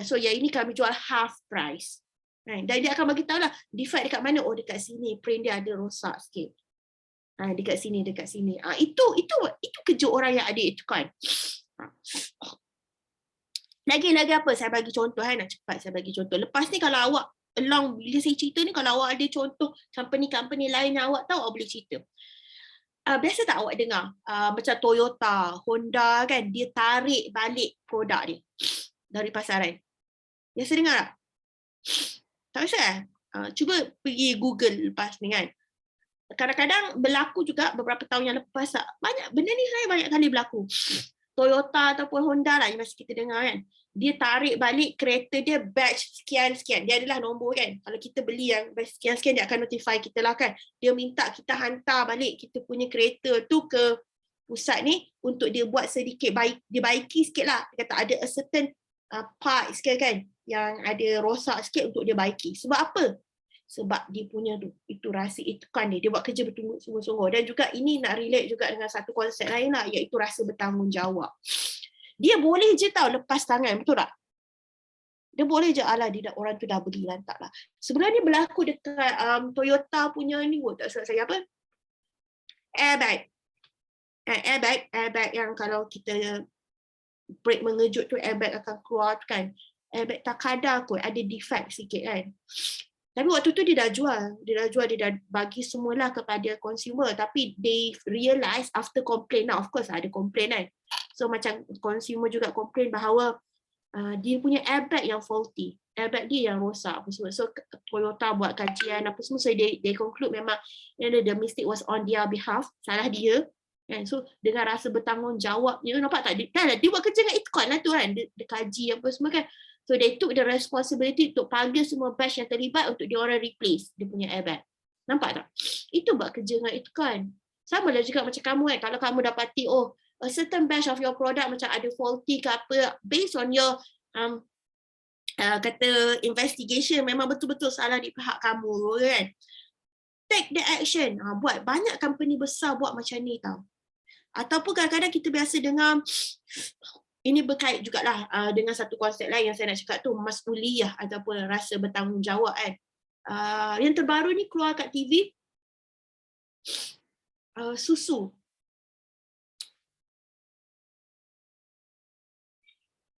[SPEAKER 2] So yang ini kami jual half price. Dan dia akan bagi tahu lah, defect dekat mana? Oh dekat sini, print dia ada rosak sikit. Dekat sini. Itu kerja orang yang ada itu kan. Lagi apa? Saya bagi contoh nak cepat saya bagi contoh. Lepas ni kalau awak bila saya cerita ni, kalau awak ada contoh company lain yang awak tahu, awak boleh cerita. Biasa tak awak dengar macam Toyota, Honda kan, dia tarik balik produk dia dari pasaran. Biasa dengar tak? Tak usah. Cuba pergi Google lepas ni kan. Kadang-kadang berlaku juga beberapa tahun yang lepas tak? Benda ni saya banyak kali berlaku. Toyota ataupun Honda lah yang masih kita dengar kan. Dia tarik balik kereta dia batch sekian-sekian. Dia adalah nombor kan. Kalau kita beli yang batch sekian-sekian, dia akan notify kita lah kan. Dia minta kita hantar balik kita punya kereta tu ke pusat ni untuk dia buat sedikit dia baiki sikit lah. Dia kata ada a certain part sikit kan yang ada rosak sikit untuk dia baiki. Sebab apa? Sebab dia punya tu, itu rasa Ethicon dia buat kerja bersungguh-sungguh. Dan juga ini nak relate juga dengan satu konsep lain lah, iaitu rasa bertanggungjawab. Dia boleh je tahu lepas tangan, betul tak? Dia boleh je, orang tu dah beli lantak lah. Sebenarnya berlaku dekat Toyota punya ni, tak salah saya apa? Airbag. Airbag yang kalau kita brake mengejut tu, airbag akan keluar kan. Airbag tak kadar kot, ada defect sikit kan. Tapi waktu tu dia dah bagi semualah kepada consumer, tapi they realise after complain lah, of course ada complain kan. So macam consumer juga complain bahawa dia punya airbag yang faulty, airbag dia yang rosak apa semua. So Toyota buat kajian apa semua, so they conclude memang the mistake was on their behalf, salah dia. And so dengan rasa bertanggungjawabnya, nampak tak? Dia buat kerja dengan Ethicon lah tu kan, dia kaji apa semua kan. So they took the responsibility untuk panggil semua batch yang terlibat untuk diorang replace dia punya airbag. Nampak tak? Itu buat kerja dengan Ethicon. Sama lah juga macam kamu kan, kalau kamu dapati a certain batch of your product macam ada faulty ke apa, based on your kata investigation, memang betul-betul salah di pihak kamu kan. Take the action. Buat banyak company besar buat macam ni tau. Ataupun kadang-kadang kita biasa dengar, ini berkait jugalah dengan satu konsep lain yang saya nak cakap tu, mas'uliyah ataupun rasa bertanggungjawab kan. Yang terbaru ni keluar kat TV, susu.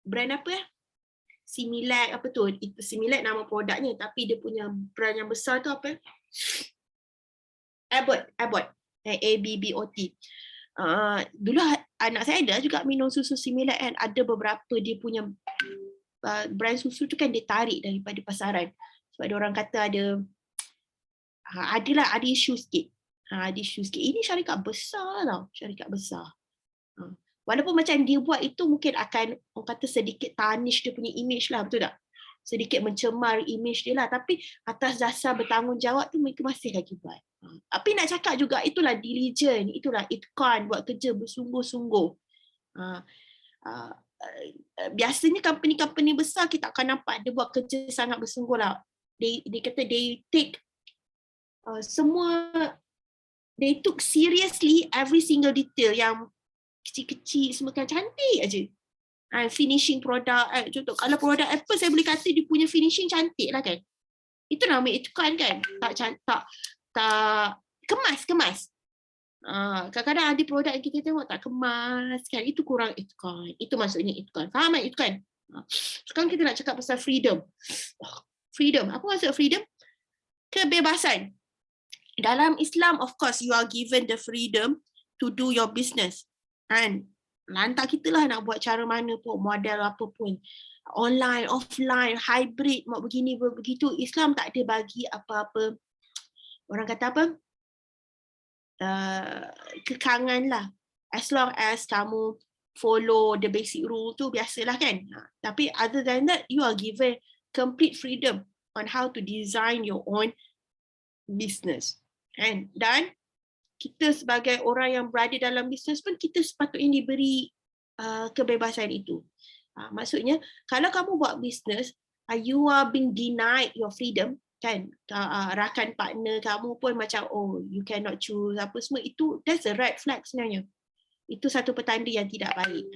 [SPEAKER 2] Brand apa ya? Similac apa tu? Itu Similac nama produknya, tapi dia punya brand yang besar tu apa? Abbott. ABBOT. Dulu anak saya ada juga minum susu Similac kan. Ada beberapa dia punya brand susu tu kan dia tarik daripada pasaran. Sebab dia orang kata ada isu sikit. Ada isu sikit. Ini syarikat besar tau. Syarikat besar. Walaupun macam dia buat itu mungkin akan orang kata sedikit tarnish dia punya image lah, betul tak? Sedikit mencemar image dia lah. Tapi atas dasar bertanggungjawab tu mereka masih lagi buat. Tapi nak cakap juga itulah diligent, itulah Ethicon, buat kerja bersungguh-sungguh. Biasanya company-company besar kita akan nampak dia buat kerja sangat bersungguh lah. Dia kata they take semua, they took seriously every single detail yang kecil-kecil, semua kan cantik aja. Finishing produk, contoh kalau produk Apple saya boleh kata dia punya finishing cantik lah kan. Itu nama Ethicon kan. Tak kemas. Kadang-kadang ada produk yang kita tengok tak kemas kan. Itu kurang Ethicon. Itu maksudnya Ethicon. Faham tak Ethicon? Sekarang kita nak cakap pasal freedom. Freedom. Apa maksud freedom? Kebebasan. Dalam Islam, of course, you are given the freedom to do your business. Kan? Lantak kita lah nak buat cara mana pun, model apa pun. online, offline, hybrid, mau begini, begitu. Islam tak ada bagi apa-apa, orang kata apa, kekangan lah. As long as kamu follow the basic rule tu, biasalah kan. Tapi other than that, you are given complete freedom on how to design your own business. Dan kita sebagai orang yang berada dalam bisnes pun, kita sepatutnya diberi kebebasan itu. Maksudnya, kalau kamu buat bisnes, you are being denied your freedom, kan? Rakan partner kamu pun macam, oh, you cannot choose apa semua, itu that's a red flag sebenarnya. Itu satu petanda yang tidak baik.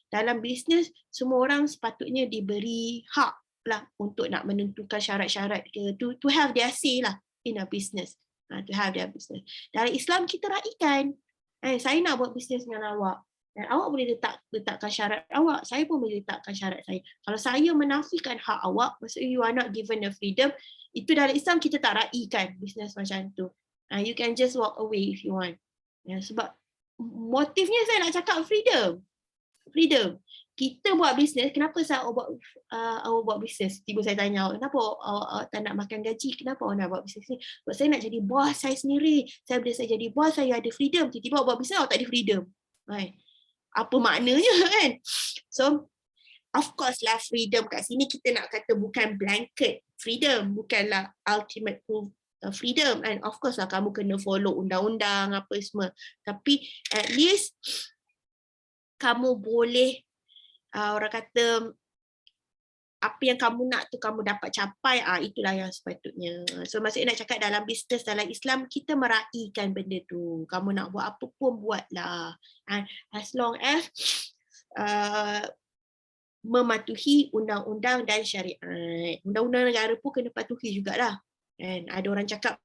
[SPEAKER 2] Dalam bisnes, semua orang sepatutnya diberi hak lah untuk nak menentukan syarat-syarat ke, to have their say lah in a business. To have their business. Dalam Islam kita raikan. Saya nak buat bisnes dengan awak. Dan awak boleh letakkan syarat awak. Saya pun boleh letakkan syarat saya. Kalau saya menafikan hak awak, maksudnya you are not given the freedom, itu dalam Islam kita tak raikan bisnes macam tu. You can just walk away if you want. Sebab motifnya saya nak cakap freedom. Freedom. Kita buat bisnes, kenapa saya awak buat bisnes? Tiba saya tanya, kenapa awak tak nak makan gaji? Kenapa awak nak buat bisnes ni? Sebab saya nak jadi bos saya sendiri. Bila saya jadi bos, saya ada freedom. Tiba-tiba awak buat bisnes, awak tak ada freedom. Apa maknanya kan? So, of course lah freedom kat sini kita nak kata bukan blanket freedom. Bukanlah ultimate freedom. And of course lah kamu kena follow undang-undang apa semua. Tapi at least kamu boleh orang kata apa yang kamu nak tu kamu dapat capai, itulah yang sepatutnya. So maksudnya nak cakap dalam bisnes, dalam Islam kita meraihkan benda tu. Kamu nak buat apa pun buatlah. As long as mematuhi undang-undang dan syariat. Undang-undang negara pun kena patuhi jugalah. And ada orang cakap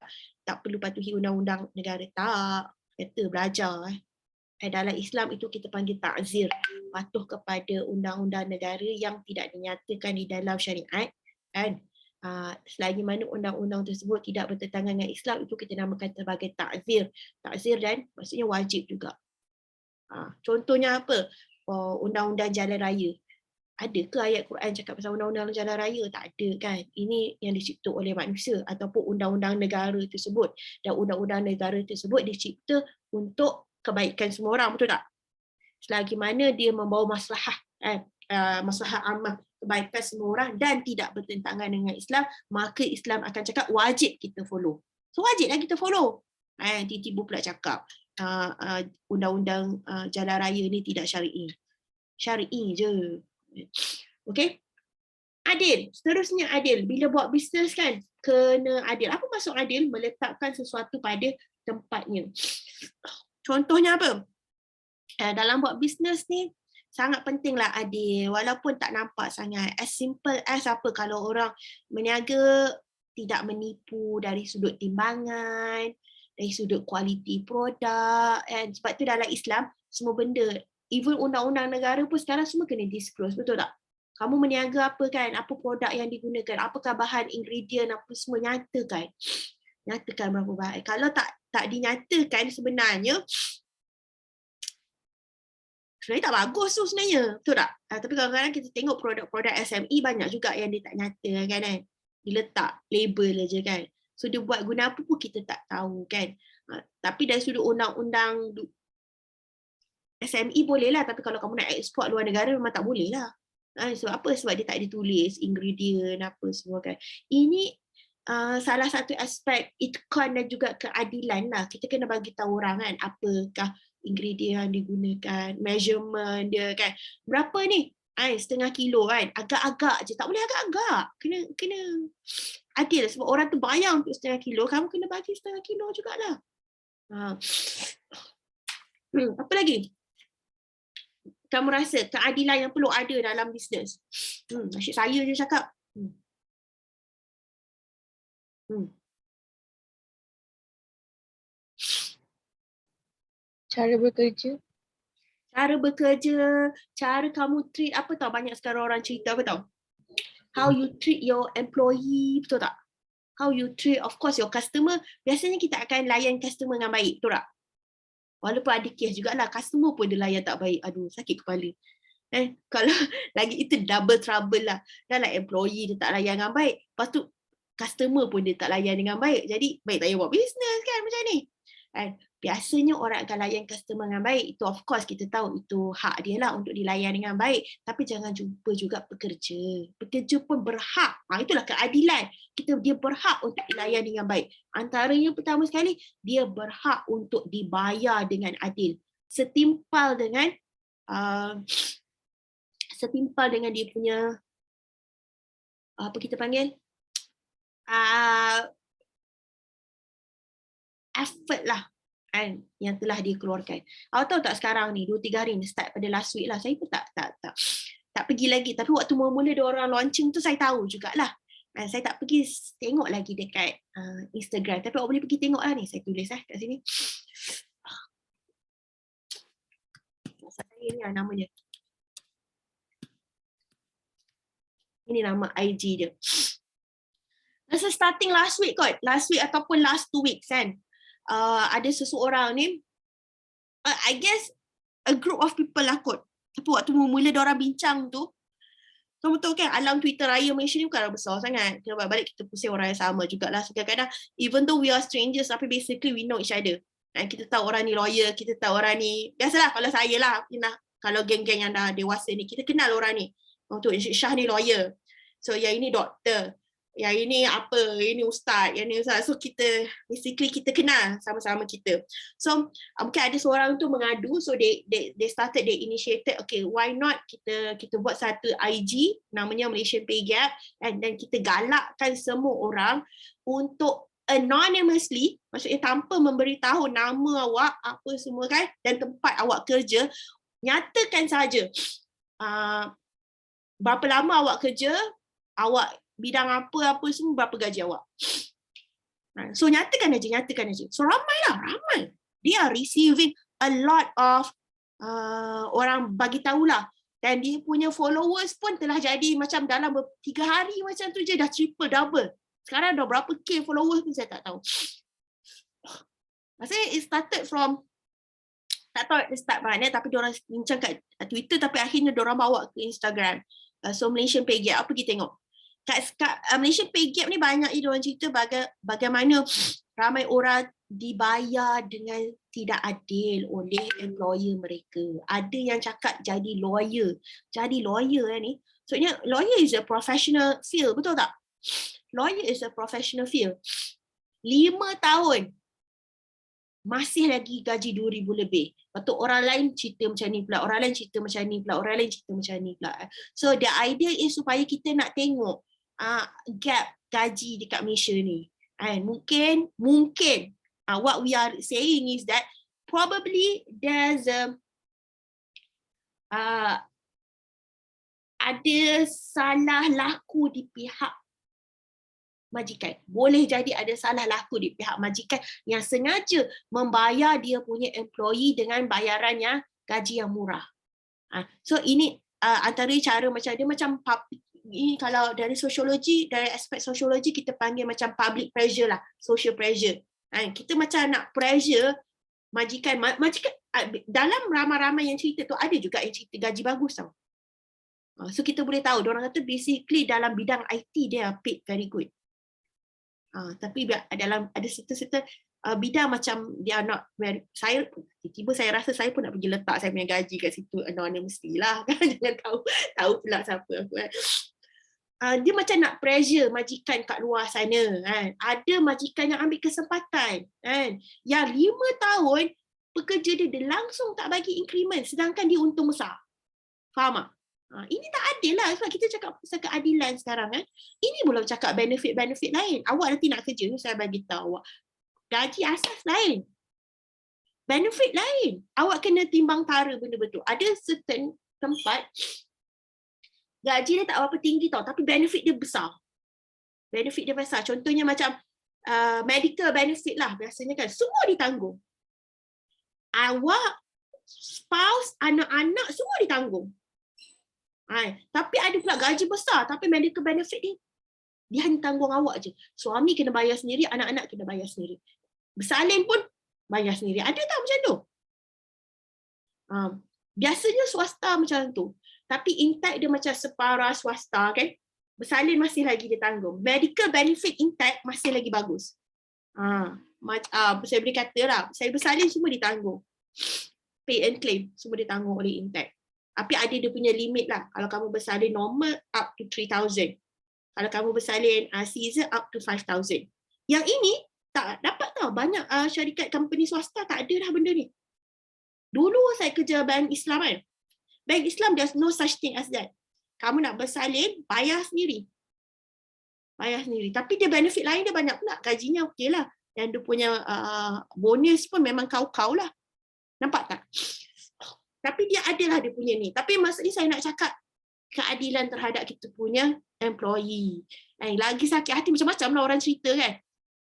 [SPEAKER 2] tak perlu patuhi undang-undang negara, tak. Kata belajar. Dalam Islam itu kita panggil ta'zir, patuh kepada undang-undang negara yang tidak dinyatakan di dalam syariat, dan selagi mana undang-undang tersebut tidak bertentangan dengan Islam, itu kita namakan sebagai ta'zir. Ta'zir dan maksudnya wajib juga. Contohnya apa? Undang-undang jalan raya. Ada ke ayat Quran cakap pasal undang-undang jalan raya? Tak ada kan. Ini yang dicipta oleh manusia ataupun undang-undang negara tersebut. Dan undang-undang negara tersebut dicipta untuk kebaikan semua orang, betul tak? Selagi mana dia membawa maslahah, maslahah ammah, kebaikan semua orang dan tidak bertentangan dengan Islam, maka Islam akan cakap wajib kita follow. So wajiblah kita follow. Tiba-tiba pula cakap undang-undang jalan raya ni tidak syar'i. Syar'i je. Okay? Adil. Seterusnya adil. Bila buat bisnes kan, kena adil. Apa maksud adil? Meletakkan sesuatu pada tempatnya. Contohnya apa? Dalam buat bisnes ni, sangat pentinglah adil. Walaupun tak nampak sangat. As simple as apa? Kalau orang meniaga, tidak menipu dari sudut timbangan, dari sudut kualiti produk. Sebab tu dalam Islam, semua benda, even undang-undang negara pun sekarang semua kena disclose. Betul tak? Kamu meniaga apa kan? Apa produk yang digunakan? Apakah bahan, ingredient, apa semua, nyatakan. Nyatakan berapa bahan. Kalau tak dinyatakan sebenarnya tak bagus tu sebenarnya. Betul tak? Tapi kadang-kadang kita tengok produk-produk SME banyak juga yang dia tak nyata kan. Dia letak label je kan. So dia buat guna apa pun kita tak tahu kan. Tapi dari sudut undang-undang SME boleh lah. Tapi kalau kamu nak ekspor luar negara memang tak boleh lah. Sebab apa? Sebab dia tak ditulis ingredient apa semua kan. Ini salah satu aspek itqan dan juga keadilan lah. Kita kena bagi tahu orang kan apakah ingredient yang digunakan, measurement dia kan. Berapa ni? 1/2 kilo kan. Agak-agak je. Tak boleh agak-agak. Kena adil. Sebab orang tu bayar untuk 1/2 kilo, kamu kena bagi 1/2 kilo jugalah. Apa lagi? Kamu rasa keadilan yang perlu ada dalam bisnes? Asyik saya je cakap.
[SPEAKER 1] Cara bekerja.
[SPEAKER 2] Cara bekerja, cara kamu treat, apa tau banyak sekarang orang cerita apa tau? How you treat your employee, betul tak? How you treat, of course, your customer. Biasanya kita akan layan customer dengan baik, betul tak? Walaupun ada kes jugalah, customer pun dia layan tak baik. Aduh, sakit kepala. Kalau lagi itu double trouble lah. Dah lah employee dia tak layan dengan baik. Lepas tu customer pun dia tak layan dengan baik. Jadi baik tak payah buat business kan macam ni. Biasanya orang akan layan customer dengan baik. Itu of course kita tahu itu hak dia lah untuk dilayan dengan baik. Tapi jangan jumpa juga pekerja. Pekerja pun berhak. Itulah keadilan. Dia berhak untuk dilayan dengan baik. Antaranya pertama sekali, dia berhak untuk dibayar dengan adil. Setimpal dengan dia punya apa kita panggil effort lah kan yang telah dikeluarkan. Awak tahu tak sekarang ni 2-3 hari ni start pada last week lah. Saya pun tak pergi lagi, tapi waktu mula-mula dia orang launching tu saya tahu jugalah. Saya tak pergi tengok lagi dekat Instagram, tapi awak boleh pergi tengok lah ni, saya tulis kat sini. Saya ni nama dia. Ini nama IG dia. Masa starting last week ataupun last 2 weeks kan, ada seseorang ni, I guess a group of people lah kot. Tapi waktu mula diorang bincang tu, kamu tahu kan alam Twitter raya Malaysia ni bukan besar sangat. Kita balik kita pusing orang yang sama jugalah. So kadang-kadang even though we are strangers, tapi basically we know each other. Kita tahu orang ni lawyer, kita tahu orang ni, biasalah kalau saya lah, kalau geng-geng yang dah dewasa ni, kita kenal orang ni. Untuk Syah ni lawyer. So yang ini doktor. Yang ini apa, ini ustaz, yang ini ustaz. So kita kenal sama-sama kita. So mungkin ada seorang tu mengadu, so they initiated, okay, why not kita buat satu IG namanya Malaysian Pay Gap, and then kita galakkan semua orang untuk anonymously, maksudnya tanpa memberitahu nama awak apa semua kan, dan tempat awak kerja, nyatakan saja berapa lama awak kerja, awak bidang apa semua, berapa gaji awak. So nyatakan aja. So ramai. They are receiving a lot of orang bagi tahulah. Dan dia punya followers pun telah jadi macam dalam 3 hari macam tu je dah triple double. Sekarang dah berapa K followers pun saya tak tahu. Maksudnya it started from, tak tahu start mana, tapi diorang bincang kat Twitter, tapi akhirnya diorang bawa ke Instagram. So Malaysian Pay Gap, pergi tengok. Kat Malaysian Pay Gap ni banyak diorang cerita bagaimana ramai orang dibayar dengan tidak adil oleh employer mereka. Ada yang cakap jadi lawyer ni. Maksudnya lawyer is a professional field, betul tak? Lawyer is a professional field. 5 tahun masih lagi gaji 2,000 lebih. Lepas tu orang lain cerita macam ni pula, orang lain cerita macam ni pula, So the idea is supaya kita nak tengok gap gaji dekat Malaysia ni. Mungkin what we are saying is that probably there's ada salah laku di pihak majikan. Boleh jadi ada salah laku di pihak majikan yang sengaja membayar dia punya employee dengan bayaran yang gaji yang murah. So ini antara cara macam dia macam ini kalau dari sosiologi, dari aspek sosiologi kita panggil macam public pressure lah, social pressure. Kita macam nak pressure majikan dalam ramai-ramai yang cerita tu ada juga yang cerita gaji bagus tau. So kita boleh tahu diorang kata basically dalam bidang IT dia paid very good. Tapi dalam ada certain bidang macam dia not very, tiba-tiba saya rasa saya pun nak pergi letak saya punya gaji kat situ anonymously lah kan, jangan tahu pula siapa aku kan. Dia macam nak pressure majikan kat luar sana kan. Ada majikan yang ambil kesempatan kan, yang 5 tahun pekerja dia langsung tak bagi increment sedangkan dia untung besar. Faham tak? Ini tak adil lah, sebab kita cakap pasal keadilan sekarang kan. Ini belum cakap benefit lain. Awak nanti nak kerja ni, saya bagi tahu awak, gaji asas lain, benefit lain. Awak kena timbang tara benda betul. Ada certain tempat gaji dia tak berapa tinggi tau, tapi benefit dia besar. Contohnya macam medical benefit lah, biasanya kan semua ditanggung. Awak, spouse, anak-anak semua ditanggung. Tapi ada pula gaji besar, tapi medical benefit dia hanya tanggung awak je. Suami kena bayar sendiri, anak-anak kena bayar sendiri. Bersalin pun bayar sendiri. Ada tak macam tu? Biasanya swasta macam tu. Tapi Intake dia macam separa swasta kan. Bersalin masih lagi dia tanggung. Medical benefit Intake masih lagi bagus. Saya boleh kata lah, saya bersalin semua ditanggung. Pay and claim semua ditanggung oleh Intake. Tapi ada dia punya limit lah. Kalau kamu bersalin normal up to 3,000. Kalau kamu bersalin Caesar up to 5,000. Yang ini tak dapat tahu. Banyak syarikat company swasta tak ada dah benda ni. Dulu saya kerja Bank Islam kan. Bank Islam there's no such thing as that. Kamu nak bersalin, bayar sendiri. Bayar sendiri. Tapi dia benefit lain dia banyak pula. Gajinya okey lah. Dan dia punya bonus pun memang kau-kau lah. Nampak tak? Tapi dia adalah dia punya ni. Tapi maksudnya saya nak cakap keadilan terhadap kita punya employee. Lagi sakit hati macam-macam lah orang cerita kan.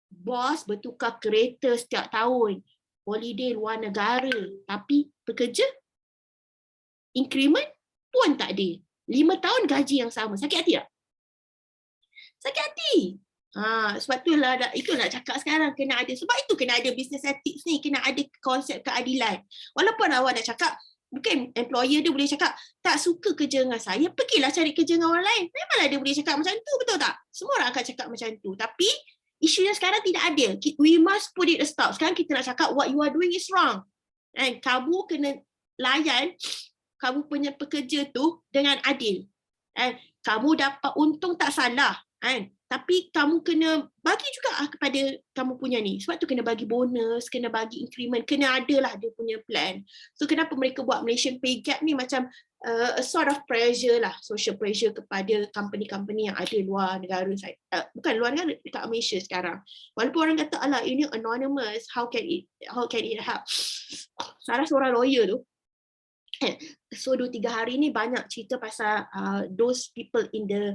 [SPEAKER 2] Bos bertukar kereta setiap tahun. Holiday luar negara. Tapi pekerja increment pun tak ada. 5 tahun gaji yang sama. Sakit hati tak? Sakit hati. Sebab itulah itu nak cakap sekarang kena ada. Sebab itu kena ada business ethics ni. Kena ada konsep keadilan. Walaupun awak nak cakap, mungkin employer dia boleh cakap, tak suka kerja dengan saya, pergilah cari kerja dengan orang lain. Memanglah dia boleh cakap macam tu, betul tak? Semua orang akan cakap macam tu. Tapi isunya sekarang tidak ada. We must put it a stop. Sekarang kita nak cakap what you are doing is wrong. And kamu kena layan kamu punya pekerja tu dengan adil. Kamu dapat untung tak salah. Tapi kamu kena bagi juga kepada kamu punya ni. Sebab tu kena bagi bonus, kena bagi increment, kena adalah dia punya plan. So kenapa mereka buat Malaysian pay gap ni macam a sort of pressure lah, social pressure kepada company-company yang ada luar negara. Bukan luar negara, dekat Malaysia sekarang. Walaupun orang kata, alah ini anonymous, how can it help? Salah seorang lawyer tu, so 2-3 hari ni banyak cerita pasal those people in the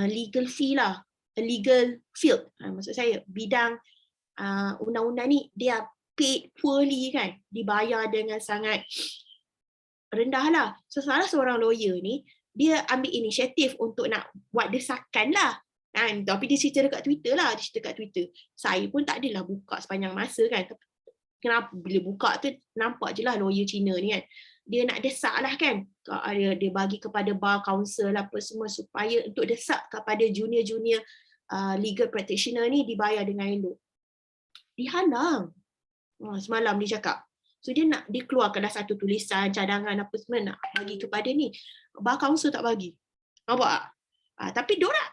[SPEAKER 2] legal field lah, legal field. Maksud saya bidang undang-undang ni dia paid poorly kan, dibayar dengan sangat rendah lah. So salah seorang lawyer ni dia ambil inisiatif untuk nak buat desakan lah. Tapi dia cerita dekat Twitter lah, dia cerita kat Twitter. Saya pun tak adalah buka sepanjang masa kan. Kenapa bila buka tu nampak je lah lawyer Cina ni kan. Dia nak desak lah kan. Dia bagi kepada bar council apa semua supaya untuk desak kepada junior-junior legal practitioner ni dibayar dengan elok. Dihalang. Semalam dia cakap. So dia keluarkanlah satu tulisan, cadangan apa semua nak bagi kepada ni. Bar council tak bagi. Nampak tak? Tapi diorang,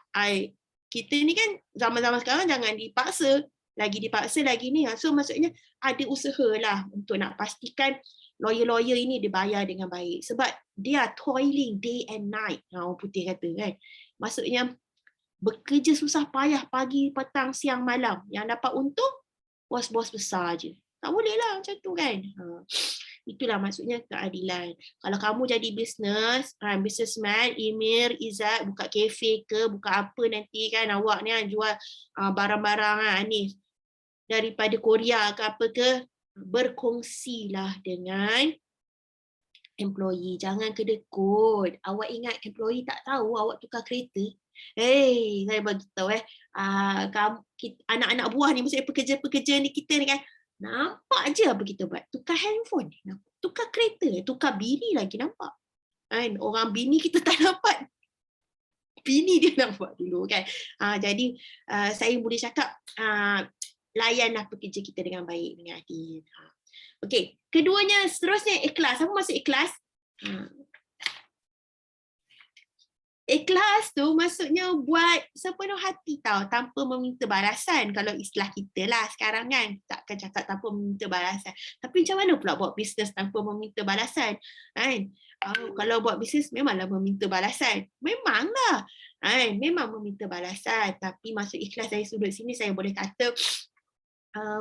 [SPEAKER 2] kita ni kan zaman-zaman sekarang jangan dipaksa. Lagi ni. So maksudnya ada usaha lah untuk nak pastikan lawyer-lawyer ini dibayar dengan baik. Sebab dia toiling day and night. Orang putih kata kan. Maksudnya bekerja susah payah pagi, petang, siang, malam. Yang dapat untung, bos-bos besar je. Tak boleh lah macam tu kan. Itulah maksudnya keadilan. Kalau kamu jadi businessman, Emir, Izzat, buka kafe ke, buka apa nanti kan awak ni jual barang-barang ni daripada Korea ke apa ke, berkongsilah dengan employee. Jangan kedekut. Awak ingat employee tak tahu awak tukar kereta? Saya bagi tahu anak-anak buah ni, maksudnya pekerja-pekerja ni kita ni kan, nampak je apa kita buat. Tukar handphone, tukar kereta, tukar bini lagi nampak. Orang bini kita tak dapat. Bini dia nampak dulu kan. Jadi saya boleh cakap layanlah pekerja kita dengan baik, dengan adil. Okey, keduanya seterusnya ikhlas. Apa maksud ikhlas? Ikhlas tu maksudnya buat sepenuh hati tau, tanpa meminta balasan. Kalau istilah kita lah sekarang kan, takkan cakap tanpa meminta balasan. Tapi macam mana pula buat bisnes tanpa meminta balasan? Kalau buat bisnes memanglah meminta balasan. Memanglah. Memang meminta balasan. Tapi maksud ikhlas dari sudut sini saya boleh kata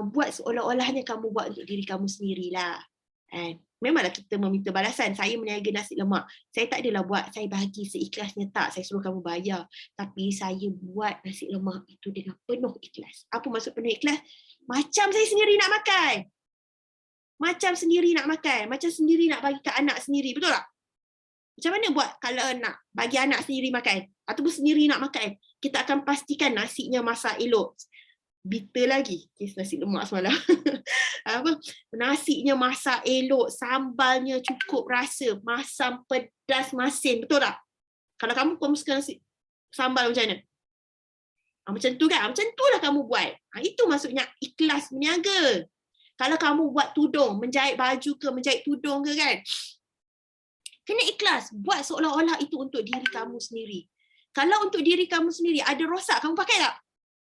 [SPEAKER 2] buat seolah-olahnya kamu buat untuk diri kamu sendirilah. Memanglah kita meminta balasan. Saya meniaga nasi lemak. Saya tak adalah buat, saya bagi seikhlasnya tak. Saya suruh kamu bayar. Tapi saya buat nasi lemak itu dengan penuh ikhlas. Apa maksud penuh ikhlas? Macam saya sendiri nak makan. Macam sendiri nak makan. Macam sendiri nak bagi ke anak sendiri. Betul tak? Macam mana buat kalau nak bagi anak sendiri makan? Ataupun sendiri nak makan? Kita akan pastikan nasinya masak elok. bitter lagi kes nasi lemak semalam. Apa, nasinya masak elok, sambalnya cukup rasa, masam pedas masin, betul tak? Kalau kamu suka nasi sambal macam mana? Macam tu kan? Macam tu lah kamu buat. Itu maksudnya ikhlas berniaga. Kalau kamu buat tudung, menjahit baju ke, menjahit tudung ke kan, kena ikhlas. Buat seolah-olah itu untuk diri kamu sendiri. Kalau untuk diri kamu sendiri, ada rosak, kamu pakai tak?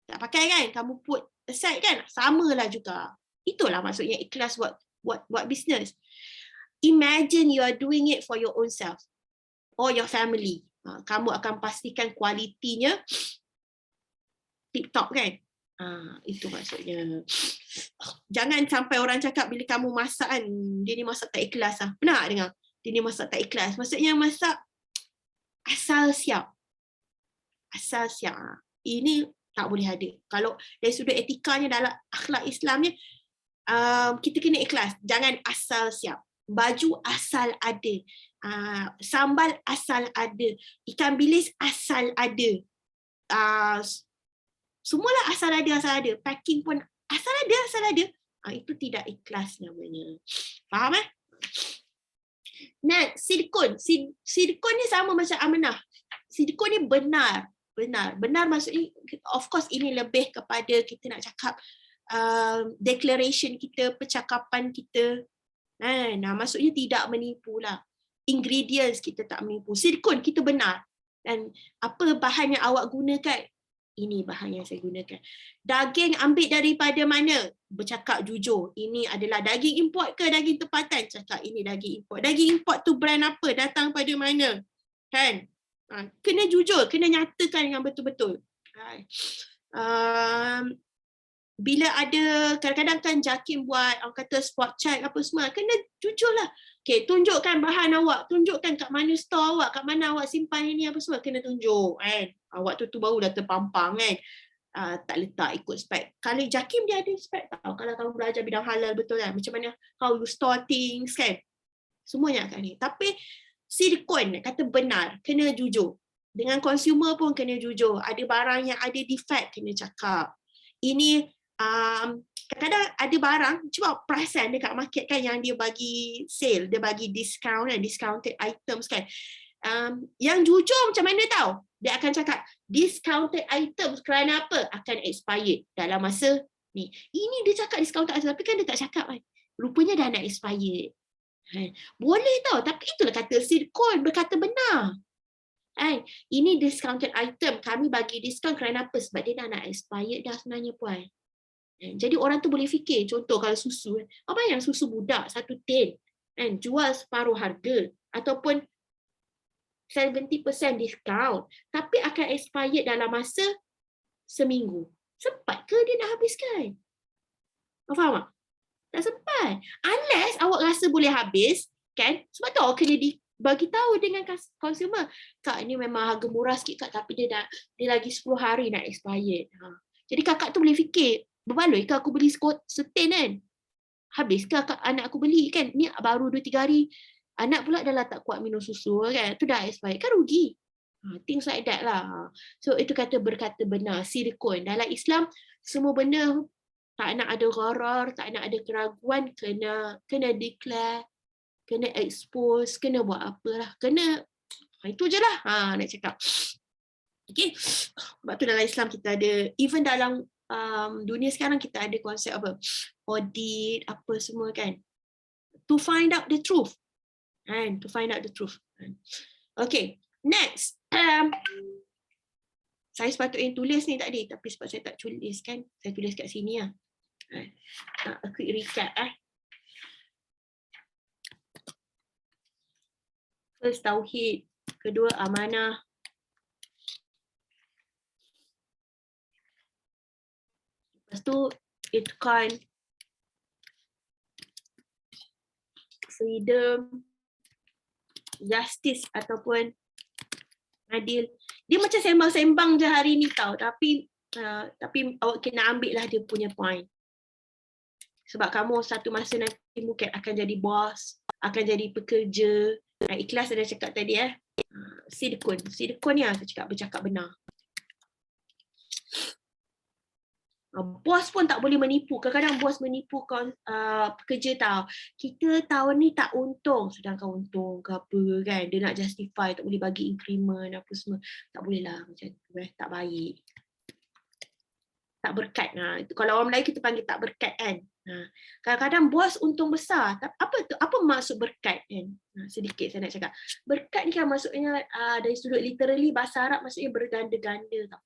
[SPEAKER 2] Tak pakai kan? Kamu put aside kan? Samalah juga. Itulah maksudnya ikhlas buat bisnes. Imagine you are doing it for your own self or your family. Kamu akan pastikan kualitinya tip-top kan? Itu maksudnya. Jangan sampai orang cakap bila kamu masak kan, dia ni masak tak ikhlas lah. Pernah tak dengar? Dia ni masak tak ikhlas. Maksudnya masak asal siap. Asal siap. Ini tak boleh ada. Kalau dari sudut etikanya dalam akhlak Islamnya, kita kena ikhlas. Jangan asal siap. Baju asal ada. Sambal asal ada. Ikan bilis asal ada. Semualah asal ada. Packing pun asal ada. Itu tidak ikhlas namanya. Faham eh? Next, silikon. Silikon ni sama macam amanah. Silikon ni benar. Benar maksudnya, of course ini lebih kepada kita nak cakap declaration kita, percakapan kita. Maksudnya tidak menipu lah. Ingredients kita tak menipu. Silikon kita benar. Dan apa bahan yang awak gunakan? Ini bahan yang saya gunakan. Daging ambil daripada mana? Bercakap jujur. Ini adalah daging import ke daging tempatan? Cakap ini daging import. Daging import tu brand apa? Datang pada mana? Kan? Kena jujur, kena nyatakan dengan betul-betul. Bila ada, kadang-kadang kan JAKIM buat, orang kata spot check apa semua, kena jujur lah. Okay, tunjukkan bahan awak, tunjukkan kat mana store awak, kat mana awak simpan ini apa semua, kena tunjuk kan. Awak tu baru dah terpampang kan. Tak letak ikut spek. Kalau JAKIM dia ada spek tau. Kalau kamu belajar bidang halal betul kan, macam mana how you store things kan. Semuanya akan ni. Tapi silikon kata benar, kena jujur. Dengan consumer pun kena jujur. Ada barang yang ada defect, kena cakap. Ini kadang-kadang ada barang, cuba perasan dekat market kan yang dia bagi sale, dia bagi discount kan, discounted items kan. Yang jujur macam mana tahu? Dia akan cakap discounted items kerana apa? Akan expired dalam masa ni. Ini dia cakap discounted items, tapi kan dia tak cakap kan. Rupanya dah nak expired. Boleh tau, tapi itulah kata silikon, berkata benar. Ini discounted item, kami bagi diskaun kerana apa? Sebab dia dah nak expired dah sebenarnya puan. Jadi orang tu boleh fikir, contoh kalau susu, apa yang susu budak 1 tin, jual separuh harga, ataupun 70% diskaun, tapi akan expired dalam masa seminggu. Sempat ke dia nak habiskan? Faham tak? Tak sempat. Unless awak rasa boleh habis, kan? Sebab tu awak kena bagi tahu dengan consumer. Kak, ini memang harga murah sikit kak, tapi dia lagi 10 hari nak expired. Jadi kakak tu boleh fikir, berbaloi ke aku beli setin kan? Habis ke anak aku beli kan? Ni baru 2-3 hari. Anak pula dah tak kuat minum susu kan? Tu dah expired, kan rugi. Things like that lah. So itu kata berkata benar, silikon. Dalam Islam, semua benda tak nak ada gharar, tak nak ada keraguan, kena declare, kena expose, kena buat apalah, kena, itu je lah nak cakap. Okay, sebab tu dalam Islam kita ada, even dalam dunia sekarang kita ada konsep apa, audit, apa semua kan, to find out the truth, to find out the truth. Okay, next. Saya sepatutnya tulis ni tadi, tapi sebab saya tak tulis kan, saya tulis kat sini lah. A quick recap First tauhid, kedua amanah, lepas tu itqan, freedom, justice ataupun adil. Dia macam sembang-sembang je hari ni tau, tapi awak kena ambil lah dia punya point. Sebab kamu satu masa nanti mungkin akan jadi bos, akan jadi pekerja. Ikhlas ada cakap tadi silikon ni saya cakap bercakap benar. Bos pun tak boleh menipu. Kadang-kadang bos menipu pekerja tahu. Kita tahun ni tak untung, sedangkan untung ke apa kan. Dia nak justify, tak boleh bagi increment apa semua. Tak boleh lah macam tu, tak baik. Tak berkat. Itu kalau orang Melayu kita panggil tak berkat kan. Kadang-kadang bos untung besar. Apa tu? Apa maksud berkat kan? Sedikit saya nak cakap. Berkat ni kan maksudnya dari sudut literally bahasa Arab maksudnya berganda-ganda tau.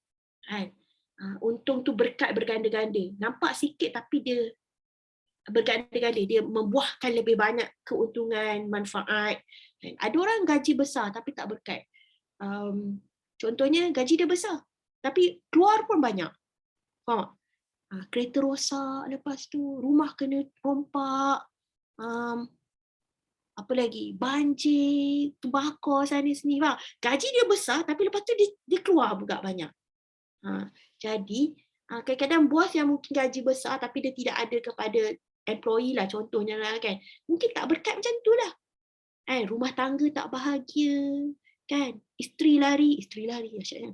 [SPEAKER 2] Kan? Untung tu berkat berganda-ganda. Nampak sikit tapi dia berganda-ganda. Dia membuahkan lebih banyak keuntungan, manfaat. Ada orang gaji besar tapi tak berkat. Contohnya gaji dia besar tapi keluar pun banyak. Faham tak? Kereta rosak, lepas tu rumah kena rompak, apa lagi, banjir, terbakar sana sini. Faham? Gaji dia besar tapi lepas tu dia keluar juga banyak. Jadi kadang-kadang bos yang mungkin gaji besar tapi dia tidak ada kepada employee lah contohnya lah kan. Mungkin tak berkat macam tu lah. Rumah tangga tak bahagia kan. Isteri lari asyiknya.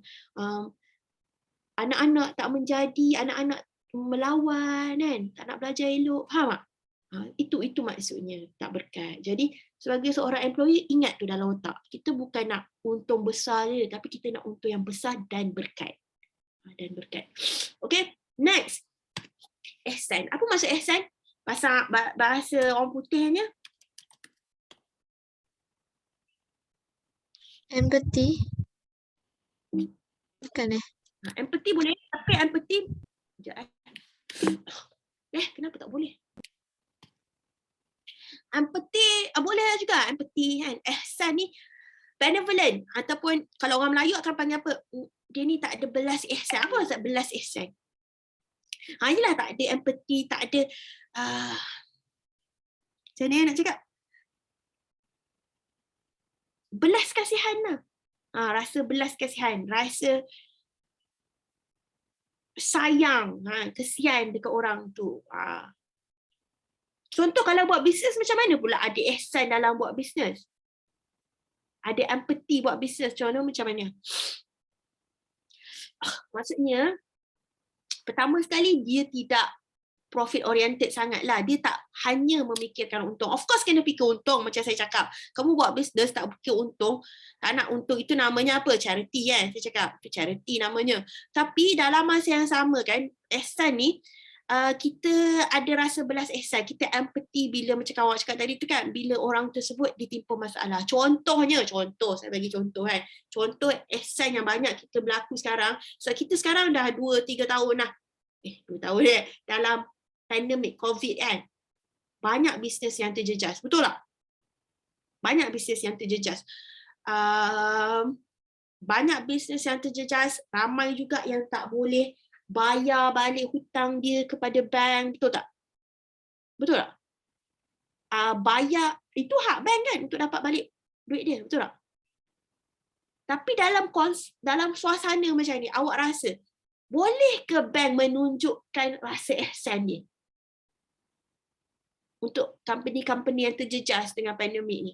[SPEAKER 2] Anak-anak tak menjadi, anak-anak melawan kan. Tak nak belajar elok. Faham tak? Itu maksudnya tak berkat. Jadi sebagai seorang employee ingat tu dalam otak. Kita bukan nak untung besar je tapi kita nak untung yang besar dan berkat. Okay, next. Ihsan. Apa maksud ihsan? Bahasa orang putihnya?
[SPEAKER 4] Empathy. Bukan
[SPEAKER 2] Empathy boleh, tapi empathy kenapa tak boleh? Empathy boleh juga empathy kan. Ihsan ni benevolent ataupun kalau orang Melayu akan panggil apa? Dia ni tak ada belas ihsan. Apa maksud belas ihsan? Yelah tak ada empathy, tak ada macam mana nak cakap? Belas kasihan lah. Rasa belas kasihan, rasa sayang, kesian dekat orang tu. Contoh kalau buat bisnes macam mana pula ada ihsan dalam buat bisnes? Ada empathy buat bisnes, contoh macam mana? Maksudnya, pertama sekali dia tidak profit oriented sangat lah. Dia tak hanya memikirkan untung. Of course kena fikir untung macam saya cakap. Kamu buat bisnes tak fikir untung, tak nak untung, itu namanya apa? Charity kan? Saya cakap, itu charity namanya. Tapi dalam masa yang sama kan, ihsan ni, kita ada rasa belas ihsan, kita empathy bila macam awak cakap tadi tu kan, bila orang tersebut ditimpa masalah. Contohnya, saya bagi contoh kan. Contoh ihsan yang banyak kita berlaku sekarang. So kita sekarang dah 2-3 tahun lah. 2 tahun dalam pandemik COVID kan. Banyak bisnes yang terjejas. Betul tak? Banyak bisnes yang terjejas. Banyak bisnes yang terjejas. Ramai juga yang tak boleh bayar balik hutang dia kepada bank. Betul tak? Betul tak? Bayar, itu hak bank kan untuk dapat balik duit dia. Betul tak? Tapi dalam suasana macam ni, awak rasa, boleh ke bank menunjukkan rasa ihsan dia? Untuk company-company yang terjejas dengan pandemik ni.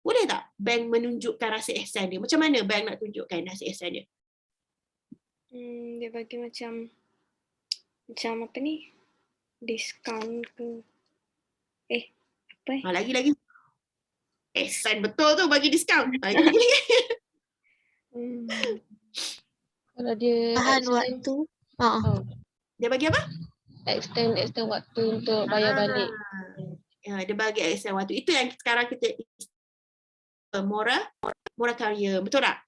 [SPEAKER 2] Boleh tak bank menunjukkan rasa ihsan dia? Macam mana bank nak tunjukkan rasa ihsan dia?
[SPEAKER 3] Dia bagi macam apa ni? Diskaun ke? Apa?
[SPEAKER 2] Lagi-lagi. Ihsan betul tu bagi diskaun. Lagi-lagi.
[SPEAKER 1] Kalau dia
[SPEAKER 4] tahan
[SPEAKER 1] extend,
[SPEAKER 4] waktu.
[SPEAKER 2] Dia bagi apa?
[SPEAKER 1] extend waktu untuk bayar balik.
[SPEAKER 2] Dia bagi extend waktu. Itu yang sekarang kita moratorium. Betul tak?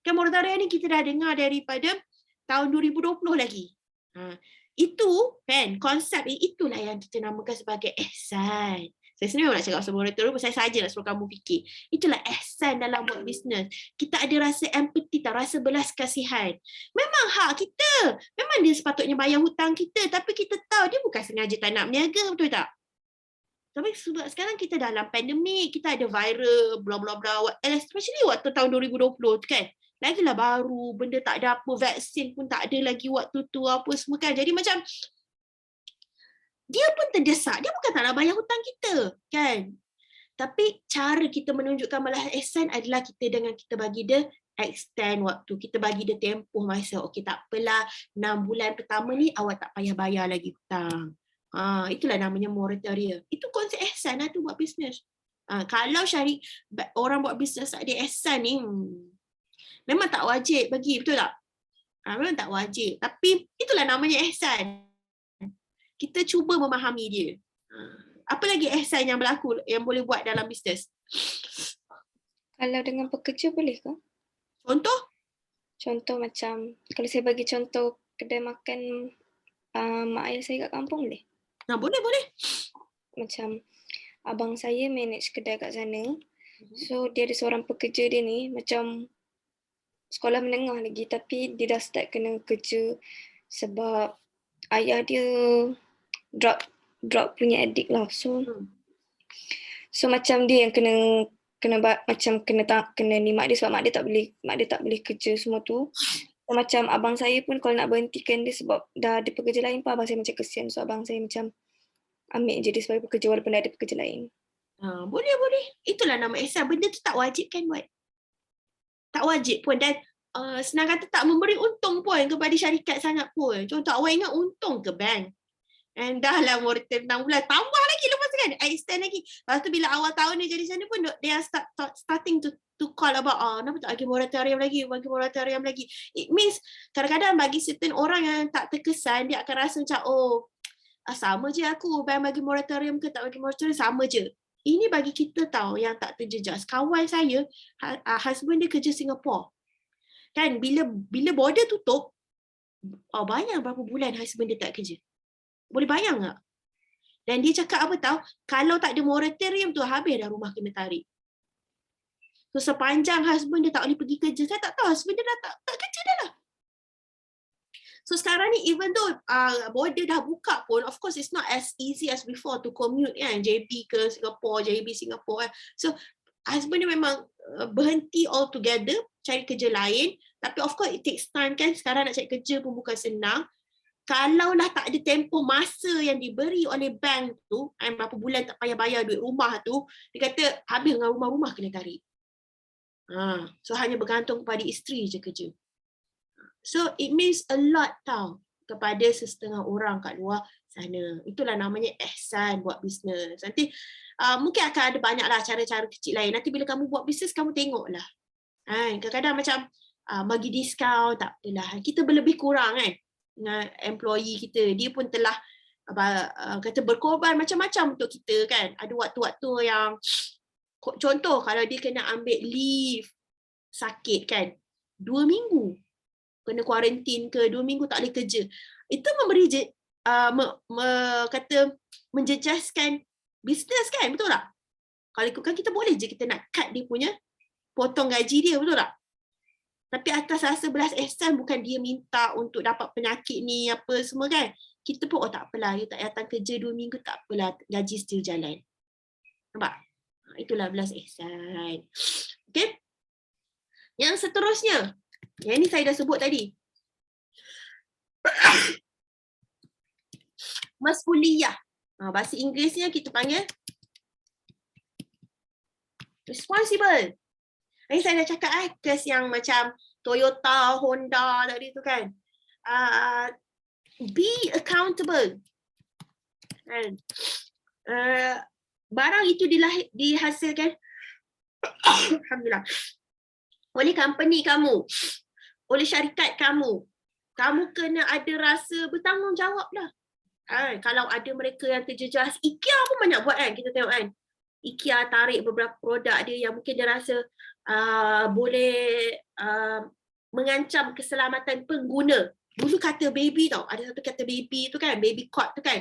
[SPEAKER 2] Kan moratorium ni kita dah dengar daripada tahun 2020 lagi. Itu kan konsep itulah yang kita namakan sebagai ihsan. Saya sebenarnya nak cakap pasal moratorium, saya saja nak suruh kamu fikir. Itulah ihsan dalam buat bisnes. Kita ada rasa empathy, rasa belas kasihan. Memang hak kita. Memang dia sepatutnya bayar hutang kita, tapi kita tahu dia bukan sengaja tak nak berniaga, betul tak? Tapi sebab sekarang kita dalam pandemik, kita ada viral, bla bla bla, especially waktu tahun 2020 tu kan. Lagilah baru, benda tak ada apa, vaksin pun tak ada lagi waktu tu, apa semua kan. Jadi macam, dia pun terdesak, dia bukan tak nak bayar hutang kita, kan. Tapi cara kita menunjukkan belas ihsan adalah kita dengan kita bagi dia extend waktu. Kita bagi dia tempoh masa. Okey, tak apalah, 6 bulan pertama ni awak tak payah bayar lagi hutang. Itulah namanya moratorium. Itu konsep ihsan lah tu buat bisnes. Kalau orang buat bisnes tak ada ihsan ni, memang tak wajib bagi, betul tak? Memang tak wajib. Tapi itulah namanya ihsan. Kita cuba memahami dia. Apa lagi ihsan yang berlaku, yang boleh buat dalam bisnes?
[SPEAKER 3] Kalau dengan pekerja boleh ke?
[SPEAKER 2] Contoh?
[SPEAKER 3] Contoh macam, kalau saya bagi contoh kedai makan mak ayah saya kat kampung boleh?
[SPEAKER 2] Boleh.
[SPEAKER 3] Macam abang saya manage kedai kat sana. So dia ada seorang pekerja dia ni macam sekolah menengah lagi tapi dia dah start kena kerja sebab ayah dia drug punya addict lah. So macam dia yang kena macam kena ni mak dia sebab mak dia tak boleh kerja semua tu. So, macam abang saya pun kalau nak berhentikan dia sebab dah ada pekerja lain pun abang saya macam kesian. So abang saya macam ambil je dia sebagai pekerja walaupun dah ada pekerja lain.
[SPEAKER 2] Boleh. Itulah nama ihsan. Benda tu tak wajib kan buat. Tak wajib pun, dan senang kata tak memberi untung pun kepada syarikat sangat pun. Contoh awak ingat untung ke bank? And dah lah moratorium 6 bulan, tambah lagi lepas tu kan, extend lagi. Lepas tu bila awal tahun dia jadi sana pun they are starting to call about, kenapa tak bagi moratorium lagi. It means kadang-kadang bagi certain orang yang tak terkesan, dia akan rasa macam sama je aku, bank bagi moratorium ke tak bagi moratorium, sama je. Ini bagi kita tahu yang tak terjejas. Kawan saya, husband dia kerja Singapore. Kan bila border tutup, bayang berapa bulan husband dia tak kerja. Boleh bayang tak? Dan dia cakap apa tahu? Kalau tak ada moratorium tu, habis dah rumah kena tarik. So sepanjang husband dia tak boleh pergi kerja, saya tak tahu husband dia dah tak kerja dah lah. So sekarang ni even though border dah buka pun, of course it's not as easy as before to commute kan, JB ke Singapore, JB Singapore kan. So husband dia memang berhenti altogether, cari kerja lain. Tapi of course it takes time kan, sekarang nak cari kerja pun bukan senang. Kalaulah tak ada tempoh masa yang diberi oleh bank tu, berapa bulan tak payah bayar duit rumah tu, dia kata habis dengan rumah-rumah kena tarik. So hanya bergantung kepada isteri je kerja. So it means a lot tau kepada setengah orang kat luar sana. Itulah namanya ihsan buat bisnes. Nanti mungkin akan ada banyaklah cara-cara kecil lain. Nanti bila kamu buat bisnes, kamu tengoklah. Kadang-kadang macam bagi diskaun, tak apalah. Kita berlebih kurang kan dengan employee kita. Dia pun telah kata berkorban macam-macam untuk kita kan. Ada waktu-waktu yang contoh kalau dia kena ambil leave sakit kan, 2 minggu kena kuarantin ke, 2 minggu tak boleh kerja. Itu memberi kata menjejaskan bisnes kan, betul tak? Kalau ikutkan kita boleh je kita nak cut dia punya potong gaji dia, betul tak? Tapi atas rasa belas ihsan, bukan dia minta untuk dapat penyakit ni apa semua kan. Kita pun tak apalah, dia tak datang kerja 2 minggu tak apalah, gaji still jalan. Nampak? Itulah belas ihsan. Okay? Yang seterusnya, yang ni saya dah sebut tadi. Mas'uliyah. Bahasa Inggerisnya kita panggil responsible. Ini saya dah cakap kes yang macam Toyota, Honda tadi tu kan. Be accountable. Barang itu dihasilkan alhamdulillah oleh company kamu, oleh syarikat kamu. Kamu kena ada rasa bertanggungjawab lah. Kalau ada mereka yang terjejas, IKEA pun banyak buat kan, kita tengok kan. IKEA tarik beberapa produk dia yang mungkin dia rasa boleh mengancam keselamatan pengguna. Dulu kata baby tau, ada satu kata baby tu kan, baby cot tu kan,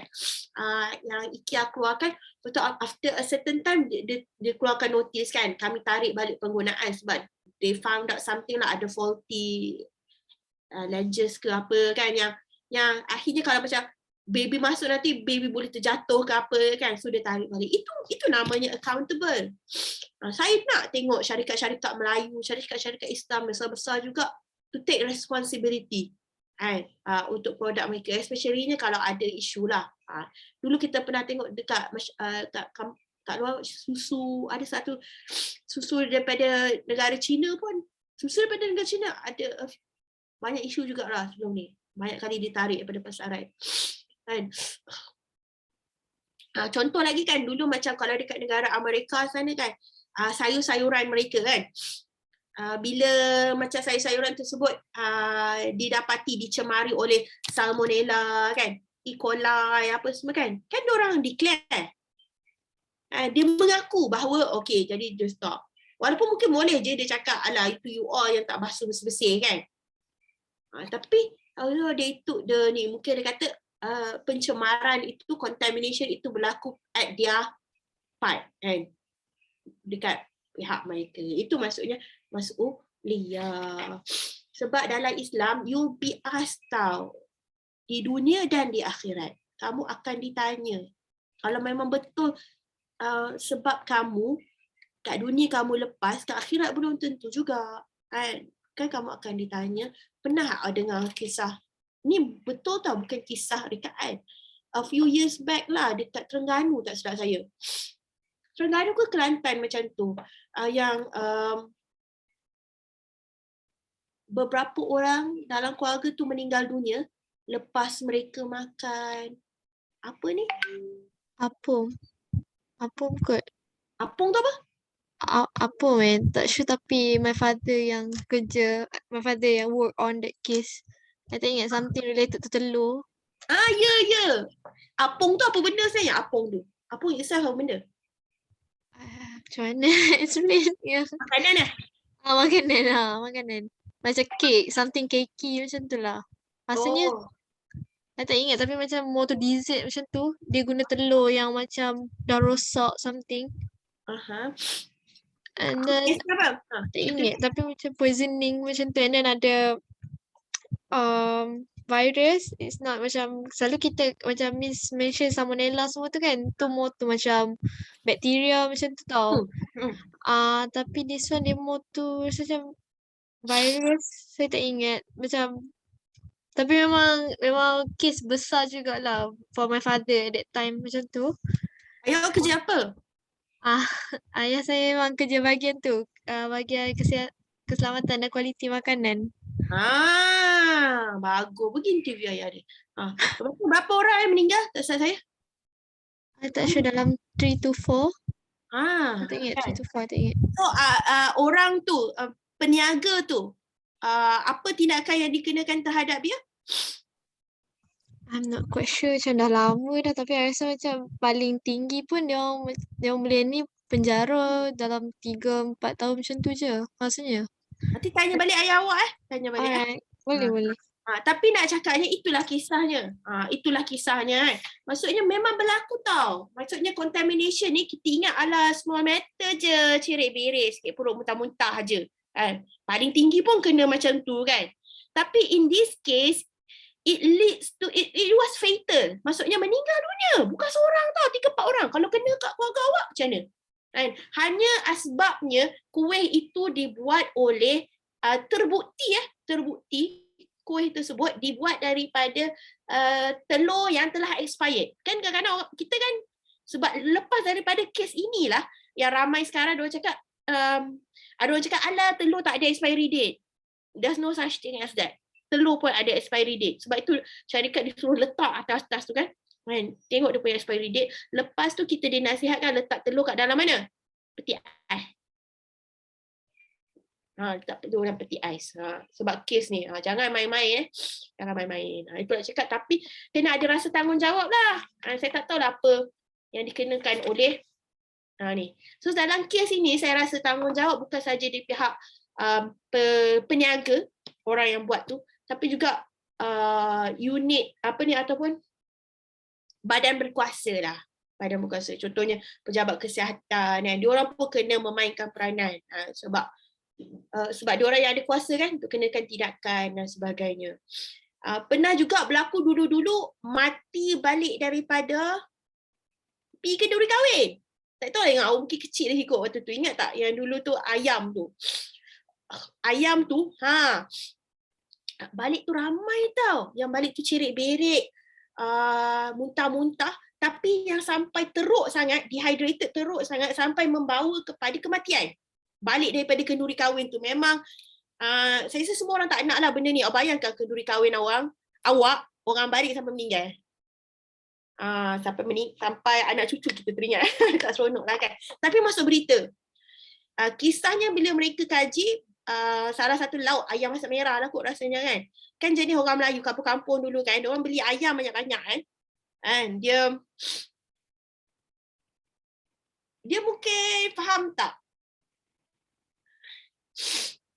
[SPEAKER 2] yang IKEA keluarkan. Betul, after a certain time dia keluarkan notis kan, kami tarik balik penggunaan sebab they found out something lah, ada faulty lenses ke apa kan, yang akhirnya kalau macam baby masuk nanti baby boleh terjatuh ke apa kan, so dia tarik balik. Itu namanya accountable. Saya nak tengok syarikat-syarikat Melayu, syarikat-syarikat Islam besar-besar juga to take responsibility untuk produk mereka, especially kalau ada isu lah. Dulu kita pernah tengok dekat kat luar susu, ada satu susu daripada negara China pun Susu daripada negara China ada banyak isu jugalah sebelum ni. Banyak kali ditarik daripada pasaran. Kan? Contoh lagi kan, dulu macam kalau dekat negara Amerika sana kan, sayur-sayuran mereka kan, bila macam sayur-sayuran tersebut didapati dicemari oleh salmonella kan, E. coli apa semua kan diorang declare. Dia mengaku bahawa okey, jadi dia stop. Walaupun mungkin boleh je dia cakap, alah itu you all yang tak basuh bersih kan. Tapi kalau dia itu ni mungkin dia kata pencemaran itu, contamination itu berlaku at their part kan, dekat pihak mereka. Itu maksudnya mas'uliyah. Sebab dalam Islam you be asked tau, di dunia dan di akhirat kamu akan ditanya. Kalau memang betul sebab kamu kat dunia kamu lepas, kat akhirat belum tentu juga kan kamu akan ditanya. Pernah dengar kisah ni, betul tau, bukan kisah rekaan, a few years back lah, dekat Terengganu tak silap saya, Terengganu ke Kelantan macam tu, yang beberapa orang dalam keluarga tu meninggal dunia lepas mereka makan apa ni?
[SPEAKER 4] Apung kot.
[SPEAKER 2] Apung tu apa?
[SPEAKER 4] Apung tak sure, tapi my father yang work on that case. I tak ingat something related to telur.
[SPEAKER 2] Ya. Apung tu apa benda sebenarnya? Apung tu. Apung itself apa benda?
[SPEAKER 4] Macam mana explain?
[SPEAKER 2] Makanan lah.
[SPEAKER 4] Makanan. Macam cake, something cakey macam tu lah. Rasanya I tak ingat, tapi macam more to dessert macam tu. Dia guna telur yang macam dah rosak something. And then tak ingat, tapi macam poisoning macam tu. And then ada virus. It's not macam selalu kita macam mention salmonella semua tu kan. Tu more tu macam bakteria macam tu tau. Tapi this one dia more tu macam virus. Saya tak ingat. Macam tapi memang kes besar jugalah for my father at that time macam tu.
[SPEAKER 2] Ayah kerja apa?
[SPEAKER 4] Ayah saya memang kerja bahagian tu, bahagian keselamatan dan kualiti makanan.
[SPEAKER 2] Bagus. Pergi interview ayah dia. Berapa orang yang meninggal? Tak salah saya?
[SPEAKER 4] I tak sure, dalam 3 to 4. Tak ingat, 3 to 4 tak ingat.
[SPEAKER 2] So orang tu, peniaga tu, apa tindakan yang dikenakan terhadap dia?
[SPEAKER 4] I'm not quite sure, macam dah lama dah, tapi I rasa macam paling tinggi pun dia orang boleh ni penjara dalam 3-4 tahun macam tu je rasanya.
[SPEAKER 2] Nanti tanya balik ayah awak Tanya balik.
[SPEAKER 4] Alright, boleh.
[SPEAKER 2] Tapi nak cakapnya itulah kisahnya. Itulah kisahnya kan. Maksudnya memang berlaku tau. Maksudnya contamination ni kita ingat ala small matter je, cerik-berik sikit perut muntah-muntah je. Kan? Paling tinggi pun kena macam tu kan. Tapi in this case, it leads to it was fatal. Maksudnya meninggal dunia. Bukan seorang tau, 3-4 orang. Kalau kena kat keluarga awak macam mana? Kan? Hanya asbabnya kuih itu dibuat oleh terbukti kuih tersebut dibuat daripada telur yang telah expired. Kan kadang-kadang kita kan, sebab lepas daripada kes inilah yang ramai sekarang ada orang cakap alah telur tak ada expiry date. There's no such thing as that. Telur pun ada expiry date. Sebab itu syarikat disuruh letak atas-atas tu kan. Tengok dia punya expiry date. Lepas tu kita dinasihatkan letak telur kat dalam mana? Peti ais. Letak telur dalam peti ais. Sebab kes ni. Jangan main-main. Jangan main-main. Itu nak cakap. Tapi kena ada rasa tanggungjawab lah. Saya tak tahu lah apa yang dikenakan oleh ni. So dalam kes ini saya rasa tanggungjawab bukan saja di pihak peniaga, orang yang buat tu, tapi juga unit ataupun badan berkuasa lah. Badan berkuasa. Contohnya pejabat kesihatan, diorang pun kena memainkan peranan sebab diorang yang ada kuasa kan untuk kenakan tindakan dan sebagainya. Pernah juga berlaku dulu-dulu mati balik daripada pergi kenduri kahwin. Tak tahu ingat, mungkin kecil lagi kot waktu tu. Ingat tak yang dulu tu ayam tu? Ayam tu, balik tu ramai tau. Yang balik tu cerik-berik, muntah-muntah. Tapi yang sampai teruk sangat, dehydrated teruk sangat sampai membawa kepada kematian. Balik daripada kenduri kahwin tu memang Saya rasa semua orang tak nak lah benda ni. Bayangkan kenduri kahwin awak, orang balik sampai meninggal. Sampai anak cucu kita teringat. Tak seronok lah kan. Tapi masuk berita. Kisahnya bila mereka kaji, salah satu lauk ayam masak merah lah kot rasanya kan. Kan jenis orang Melayu kampung-kampung dulu kan, orang beli ayam banyak-banyak kan. Dia mungkin faham tak?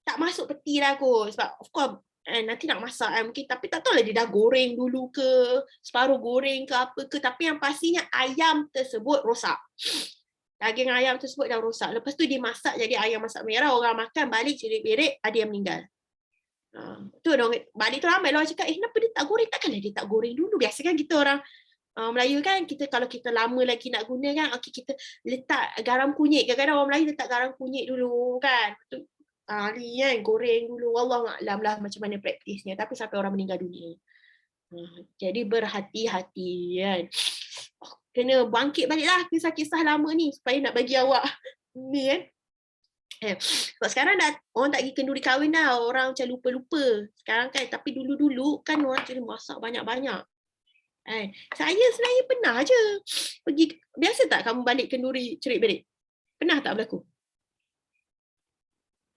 [SPEAKER 2] Tak masuk peti lah kot. Sebab of course nanti nak masak kan mungkin, tapi tak tahu lah dia dah goreng dulu ke, separuh goreng ke apa ke, tapi yang pastinya ayam tersebut rosak. Daging ayam tersebut dah rosak. Lepas tu dia masak jadi ayam masak merah, orang makan balik cerit-berit, ada yang meninggal. Tu dong, balik tu ramai lah orang cakap, kenapa dia tak goreng? Takkanlah dia tak goreng dulu. Biasa kan kita orang Melayu kan, kalau kita lama lagi nak guna kan, kita letak garam kunyit. Kadang-kadang orang Melayu letak garam kunyit dulu kan. Ni kan goreng dulu, wallahualam lah macam mana praktisnya, tapi sampai orang meninggal dunia. Jadi berhati-hati kan. Kena bangkit baliklah kisah-kisah lama ni supaya nak bagi awak ni kan. Sebab sekarang dah orang tak pergi kenduri kahwin dah, orang macam lupa-lupa sekarang kan, tapi dulu-dulu kan orang jadi masak banyak-banyak. Saya sebenarnya pernah je pergi. Biasa tak kamu balik kenduri cerit-berit? Pernah tak berlaku?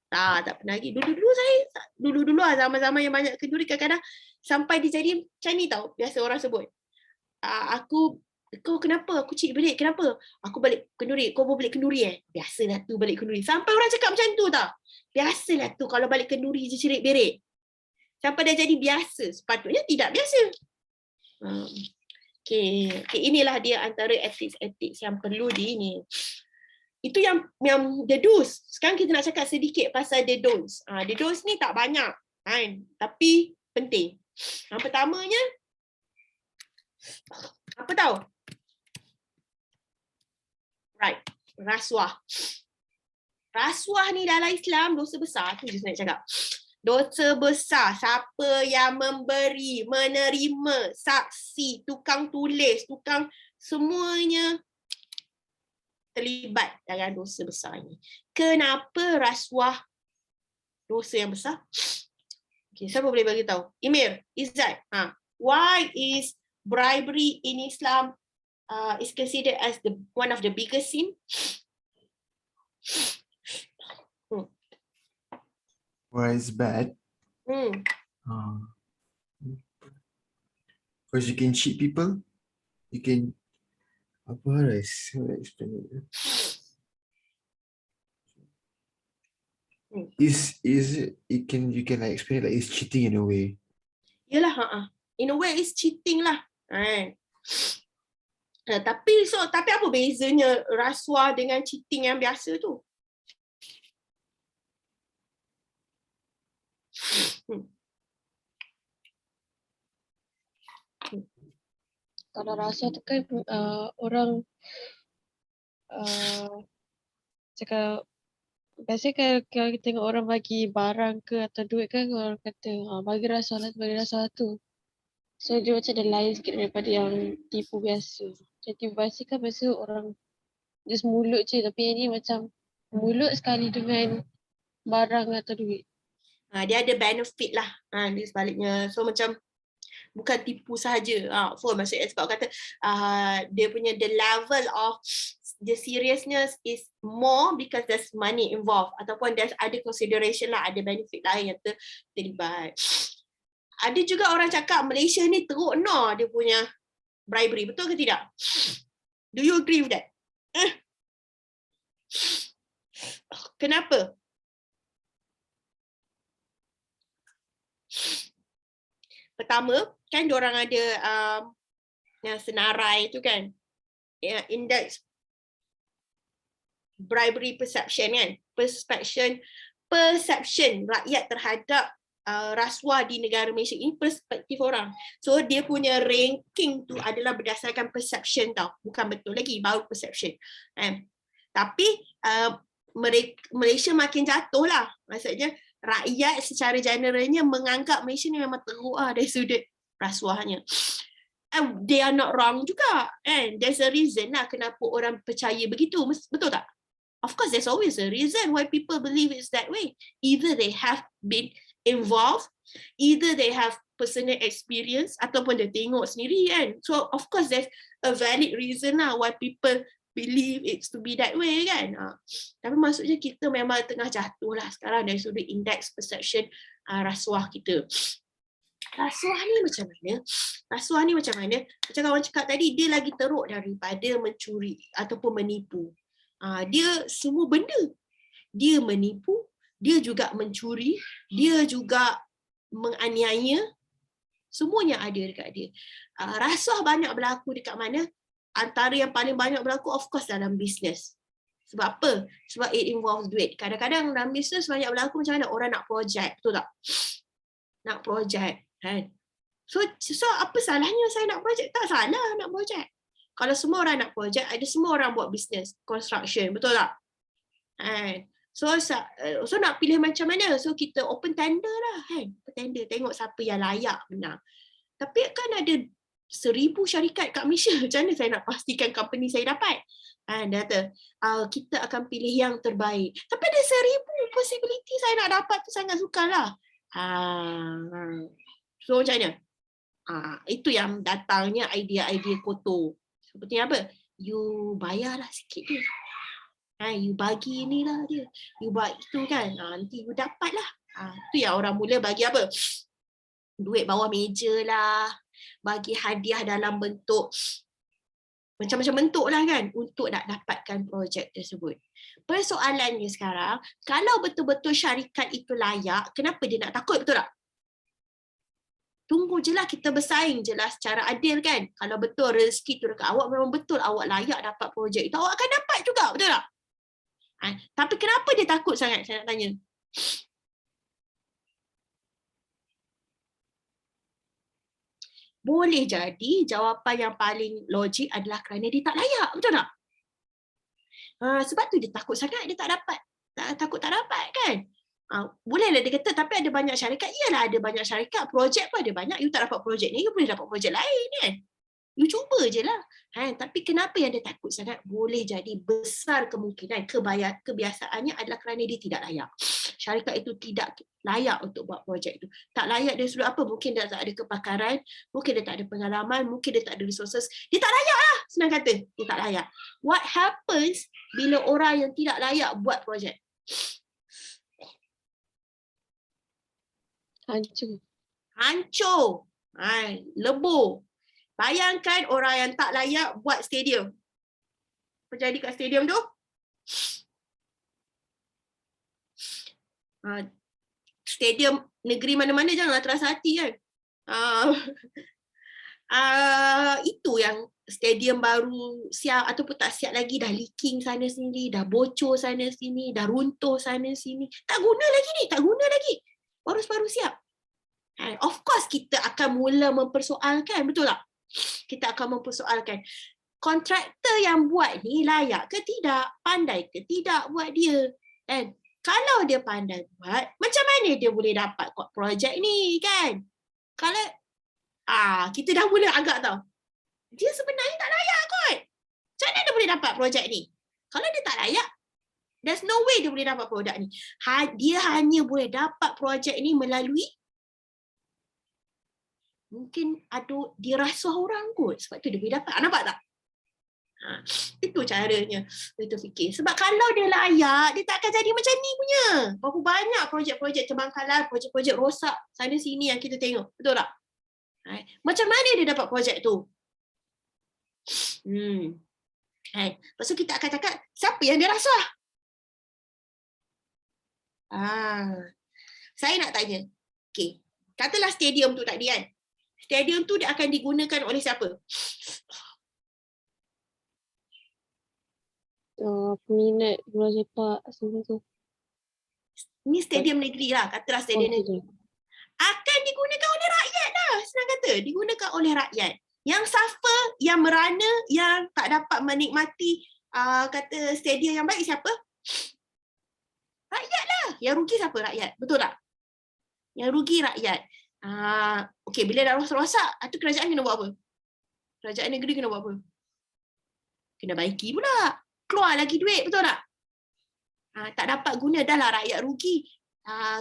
[SPEAKER 2] Tak pernah lagi. Dulu zaman-zaman yang banyak kenduri, kadang-kadang sampai dia jadi macam ni tau. Biasa orang sebut. Kau kenapa? Aku cerit-berit. Kenapa? Aku balik kenduri. Kau boleh balik kenduri Biasalah tu balik kenduri. Sampai orang cakap macam tu tau. Biasalah tu kalau balik kenduri je cerit-berit. Sampai dah jadi biasa. Sepatutnya tidak biasa. Okay, inilah dia antara ethics yang perlu ini. Itu yang the do's. Sekarang kita nak cakap sedikit pasal the don'ts. The don'ts ni tak banyak kan, tapi penting. Yang pertamanya, apa tahu? Right, rasuah. Rasuah ni dalam Islam dosa besar. Tu je saya nak cakap. Dosa besar. Siapa yang memberi, menerima, saksi, tukang tulis, tukang semuanya terlibat dalam dosa besar ini. Kenapa rasuah dosa yang besar? Okay, siapa boleh bagi tahu? Emir, Izzat. Why is bribery in Islam is considered as one of the biggest sin?
[SPEAKER 5] Why is bad? Because you can cheat people. You can. How do I explain it? You can like explain it like it's cheating in a way.
[SPEAKER 2] Yalah, in a way it's cheating lah. Tapi apa bezanya rasuah dengan cheating yang biasa tu?
[SPEAKER 1] Kalau rasuah tu kan orang cakap, biasanya kalau kita tengok orang bagi barang ke atau duit kan, orang kata bagi rasuah tu. So dia macam ada lain sikit daripada yang tipu biasa. Macam tipu biasa kan biasa orang just mulut je, tapi yang ni macam mulut sekali dengan barang atau duit.
[SPEAKER 2] Dia ada benefit lah di sebaliknya. So macam bukan tipu sahaja. Maksudnya sebab kata dia punya the level of the seriousness is more because there's money involved, ataupun there's ada consideration lah, ada benefit lain yang terlibat. Ada juga orang cakap Malaysia ni teruk dia punya bribery. Betul ke tidak? Do you agree with that? Kenapa? Pertama, kan diorang ada yang senarai tu kan, index bribery perception kan, perception rakyat terhadap rasuah di negara Malaysia. Ini perspektif orang. So dia punya ranking tu adalah berdasarkan perception tau, bukan betul lagi, baru perception. Tapi Malaysia makin jatuh lah. Maksudnya rakyat secara generalnya menganggap Malaysia ni memang teruk dari sudut rasuahnya. And they are not wrong juga. There's a reason lah kenapa orang percaya begitu. Betul tak? Of course, there's always a reason why people believe it's that way. Either they have been involved, either they have personal experience, ataupun dia tengok sendiri kan. So of course there's a valid reason lah why people believe it's to be that way kan. Tapi maksudnya kita memang tengah jatuh lah sekarang dari sudut indeks perception rasuah kita. Rasuah ni macam mana? Rasuah ni macam mana? Macam kawan cakap tadi, dia lagi teruk daripada mencuri ataupun menipu. Dia semua benda. Dia menipu, dia juga mencuri, dia juga menganiaya. Semuanya ada dekat dia. Rasuah banyak berlaku dekat mana? Antara yang paling banyak berlaku of course dalam bisnes. Sebab apa? Sebab it involves duit. Kadang-kadang dalam bisnes banyak berlaku macam mana? Orang nak projek, betul tak? Nak projek. Kan? So apa salahnya saya nak projek? Tak salah nak projek. Kalau semua orang nak projek, ada semua orang buat bisnes, construction, betul tak? So nak pilih macam mana? So kita open tender lah kan. Open tender, tengok siapa yang layak menang. Tapi kan ada 1,000 syarikat kat Malaysia. Macam mana saya nak pastikan company saya dapat? Dia kata, kita akan pilih yang terbaik. Tapi ada 1,000 possibility saya nak dapat tu sangat sukar lah. So macam mana? Itu yang datangnya idea-idea kotor. Seperti apa? You bayarlah sikit dia. You bagi inilah dia. You buat itu kan. Nanti you dapat lah. Itu yang orang mula bagi apa? Duit bawah meja lah. Bagi hadiah dalam bentuk macam-macam bentuk lah kan. Untuk nak dapatkan projek tersebut. Persoalannya sekarang, kalau betul-betul syarikat itu layak, kenapa dia nak takut, betul tak? Tunggu je lah, kita bersaing je lah secara adil kan. Kalau betul rezeki tu dekat awak, memang betul awak layak dapat projek itu, awak akan dapat juga, betul tak? Tapi kenapa dia takut sangat, saya nak tanya. Boleh jadi jawapan yang paling logik adalah kerana dia tak layak, betul tak? Sebab tu dia takut sangat, dia tak dapat. Takut tak dapat kan? Bolehlah dia kata, tapi ada banyak syarikat. Iyalah ada banyak syarikat, projek pun ada banyak. You tak dapat projek ni, you boleh dapat projek lain kan. You cuba je lah. Tapi kenapa yang dia takut sangat? Boleh jadi besar kemungkinan kebiasaannya adalah kerana dia tidak layak. Syarikat itu tidak layak untuk buat projek itu. Tak layak dari sudut apa? Mungkin dia tak ada kepakaran, mungkin dia tak ada pengalaman, mungkin dia tak ada resources. Dia tak layak lah, senang kata. Dia tak layak. What happens bila orang yang tidak layak buat projek? Hancur. Lebur. Bayangkan orang yang tak layak buat stadium. Apa jadi kat stadium tu? Stadium negeri mana-mana janganlah terasa hati kan. Itu yang stadium baru siap ataupun tak siap lagi, dah leaking sana sini, dah bocor sana sini, dah runtuh sana sini. Tak guna lagi ni, tak guna lagi. Baru siap. Of course kita akan mula mempersoalkan, betul tak? Kita akan mempersoalkan kontraktor yang buat ni layak ke tidak, pandai ke tidak buat dia. And kalau dia pandai buat, macam mana dia boleh dapat projek ni kan? Kalau kita dah mula agak tahu, dia sebenarnya tak layak kot. Macam mana dia boleh dapat projek ni? Kalau dia tak layak, there's no way dia boleh dapat produk ni. Dia hanya boleh dapat projek ni melalui mungkin dia rasuah orang kot. Sebab tu dia boleh dapat. Nampak tak? Itu caranya kita fikir. Sebab kalau dia layak, dia tak akan jadi macam ni punya. Berapa banyak projek-projek terbangkalan, projek-projek rosak sana sini yang kita tengok. Betul tak? Macam mana dia dapat projek tu? Lepas tu kita akan cakap, siapa yang dia rasuah? Saya nak tanya. Okay. Katalah stadium tu tadi kan. Stadium tu dia akan digunakan oleh siapa?
[SPEAKER 1] Peminat bola sepak semua tu.
[SPEAKER 2] Ni stadium negeri lah, katalah stadium negeri. Akan digunakan oleh rakyat lah, senang kata. Digunakan oleh rakyat. Yang suffer, yang merana, yang tak dapat menikmati kata stadium yang baik siapa? Rakyat lah. Yang rugi siapa? Rakyat. Betul tak? Yang rugi rakyat. Okey, bila dah rosak, tu kerajaan kena buat apa? Kerajaan negeri kena buat apa? Kena baiki pula. Keluar lagi duit, betul tak? Tak dapat guna, dah lah rakyat rugi.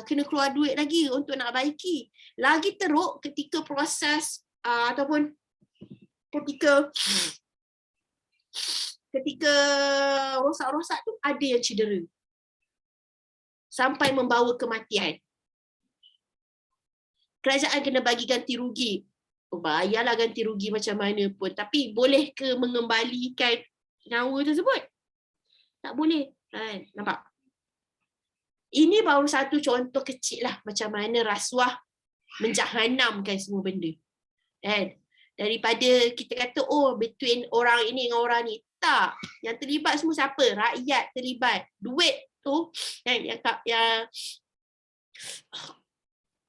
[SPEAKER 2] Kena keluar duit lagi untuk nak baiki. Lagi teruk ketika proses ataupun ketika rosak-rosak tu ada yang cedera. Sampai membawa kematian. Kerajaan kena bagi ganti rugi. Bayarlah ganti rugi macam mana pun. Tapi boleh ke mengembalikan nyawa tersebut? Tak boleh. Nampak? Ini baru satu contoh kecil lah macam mana rasuah menjahanamkan semua benda. Daripada kita kata, between orang ini dengan orang ni. Tak. Yang terlibat semua siapa? Rakyat terlibat. Duit tu, yang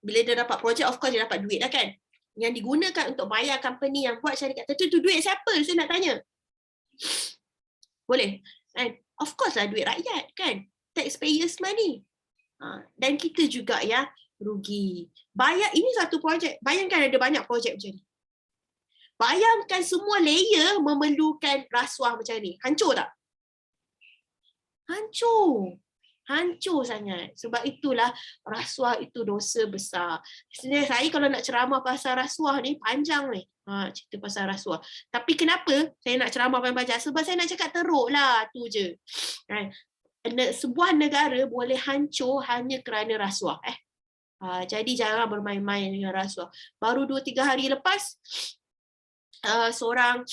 [SPEAKER 2] bila dia dapat projek, of course dia dapat duit lah kan. Yang digunakan untuk bayar company yang buat syarikat tu duit siapa? Saya nak tanya. Boleh? Of course lah duit rakyat kan. Taxpayers money. Dan kita juga yang rugi. Bayar, ini satu projek. Bayangkan ada banyak projek macam ni. Bayangkan semua layer memerlukan rasuah macam ni. Hancur tak? Hancur. Hancur sangat. Sebab itulah rasuah itu dosa besar. Sebenarnya saya kalau nak ceramah pasal rasuah ni, panjang ni. Cerita pasal rasuah. Tapi kenapa saya nak ceramah panjang? Sebab saya nak cakap teruk lah. Tu je. Sebuah negara boleh hancur hanya kerana rasuah. Jadi jangan bermain-main dengan rasuah. Baru 2-3 hari lepas, seorang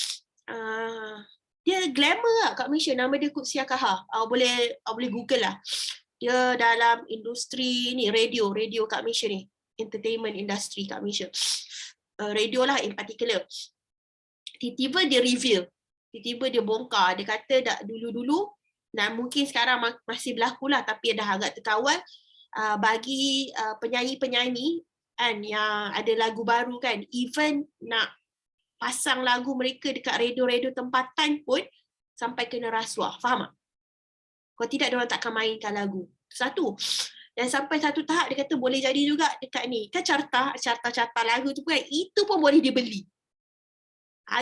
[SPEAKER 2] dia glamour lah kat Malaysia, nama dia Qudsia Kahar. Boleh Google lah. Dia dalam industri ni, radio kat Malaysia ni, entertainment industry kat Malaysia. Radio lah in particular. Tiba-tiba dia reveal, tiba-tiba dia bongkar, dia kata dah dulu-dulu, dan mungkin sekarang masih berlaku lah, tapi dah agak terkawal, bagi penyanyi-penyanyi kan yang ada lagu baru kan, even nak pasang lagu mereka dekat radio-radio tempatan pun sampai kena rasuah. Faham tak? Kalau tidak, diorang takkan mainkan lagu. Satu. Dan sampai satu tahap dia kata boleh jadi juga dekat ni. Kan carta lagu tu kan, itu pun boleh dibeli.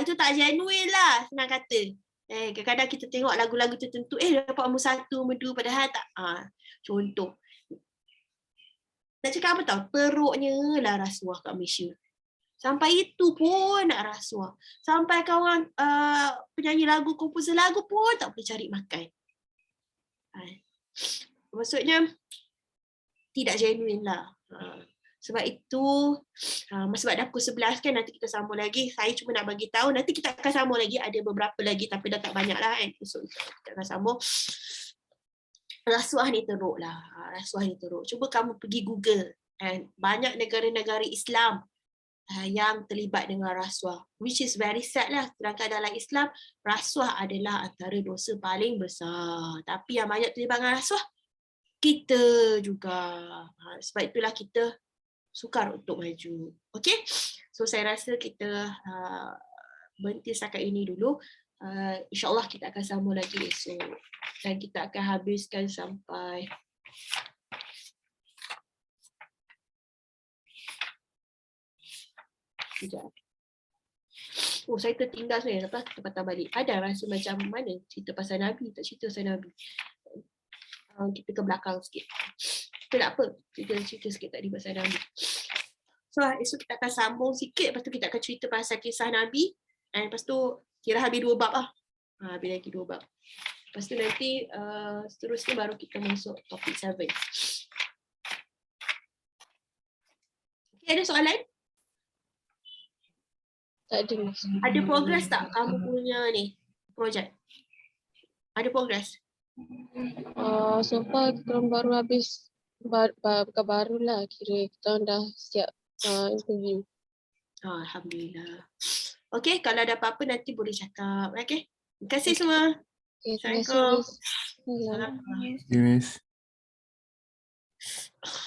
[SPEAKER 2] Itu tak genuine lah, senang kata. Kadang-kadang kita tengok lagu-lagu tertentu, dapat nombor 1, nombor 2, padahal tak. Contoh. Nak cakap apa tau? Teruknya lah rasuah kat Malaysia. Sampai itu pun nak rasuah. Sampai kawan penyanyi lagu, komposer lagu pun tak boleh cari makan. Maksudnya, tidak genuine lah. Sebab itu, sebab dah pukul 11 kan, nanti kita sambung lagi. Saya cuma nak bagi tahu, nanti kita akan sambung lagi. Ada beberapa lagi, tapi dah tak banyak lah kan. So, kita akan sambung. Rasuah ni teruk lah. Rasuah ni teruk. Cuba kamu pergi Google. Banyak negara-negara Islam yang terlibat dengan rasuah, which is very sad lah. Sedangkan dalam Islam, rasuah adalah antara dosa paling besar. Tapi yang banyak terlibat dengan rasuah, kita juga. Sebab itulah kita sukar untuk maju. Okay? So saya rasa kita berhenti setakat ini dulu. InsyaAllah kita akan sambung lagi esok. Dan kita akan habiskan sampai sekejap. Saya tertinggal sebenarnya. Lepas kita patah balik. Ada rasa macam mana cerita pasal Nabi. Tak cerita pasal Nabi. Kita ke belakang sikit. Tak apa. Cerita sikit tadi pasal Nabi. So esok kita akan sambung sikit. Lepas tu kita akan cerita pasal kisah Nabi. Dan lepas tu kira habis 2 bab lah. Habis lagi 2 bab. Lepas tu nanti seterusnya baru kita masuk topik 7. Okay, ada soalan?
[SPEAKER 1] Tak ada.
[SPEAKER 2] Ada progress tak kamu punya ni projek? Ada progress?
[SPEAKER 1] So far korang baru habis bukan baru lah, kira kita dah siap interview.
[SPEAKER 2] Alhamdulillah. Okay, kalau ada apa-apa nanti boleh cakap. Okay, terima kasih semua.
[SPEAKER 1] Okay, terima kasih.
[SPEAKER 2] Assalamualaikum.
[SPEAKER 1] Miss.
[SPEAKER 5] Yes.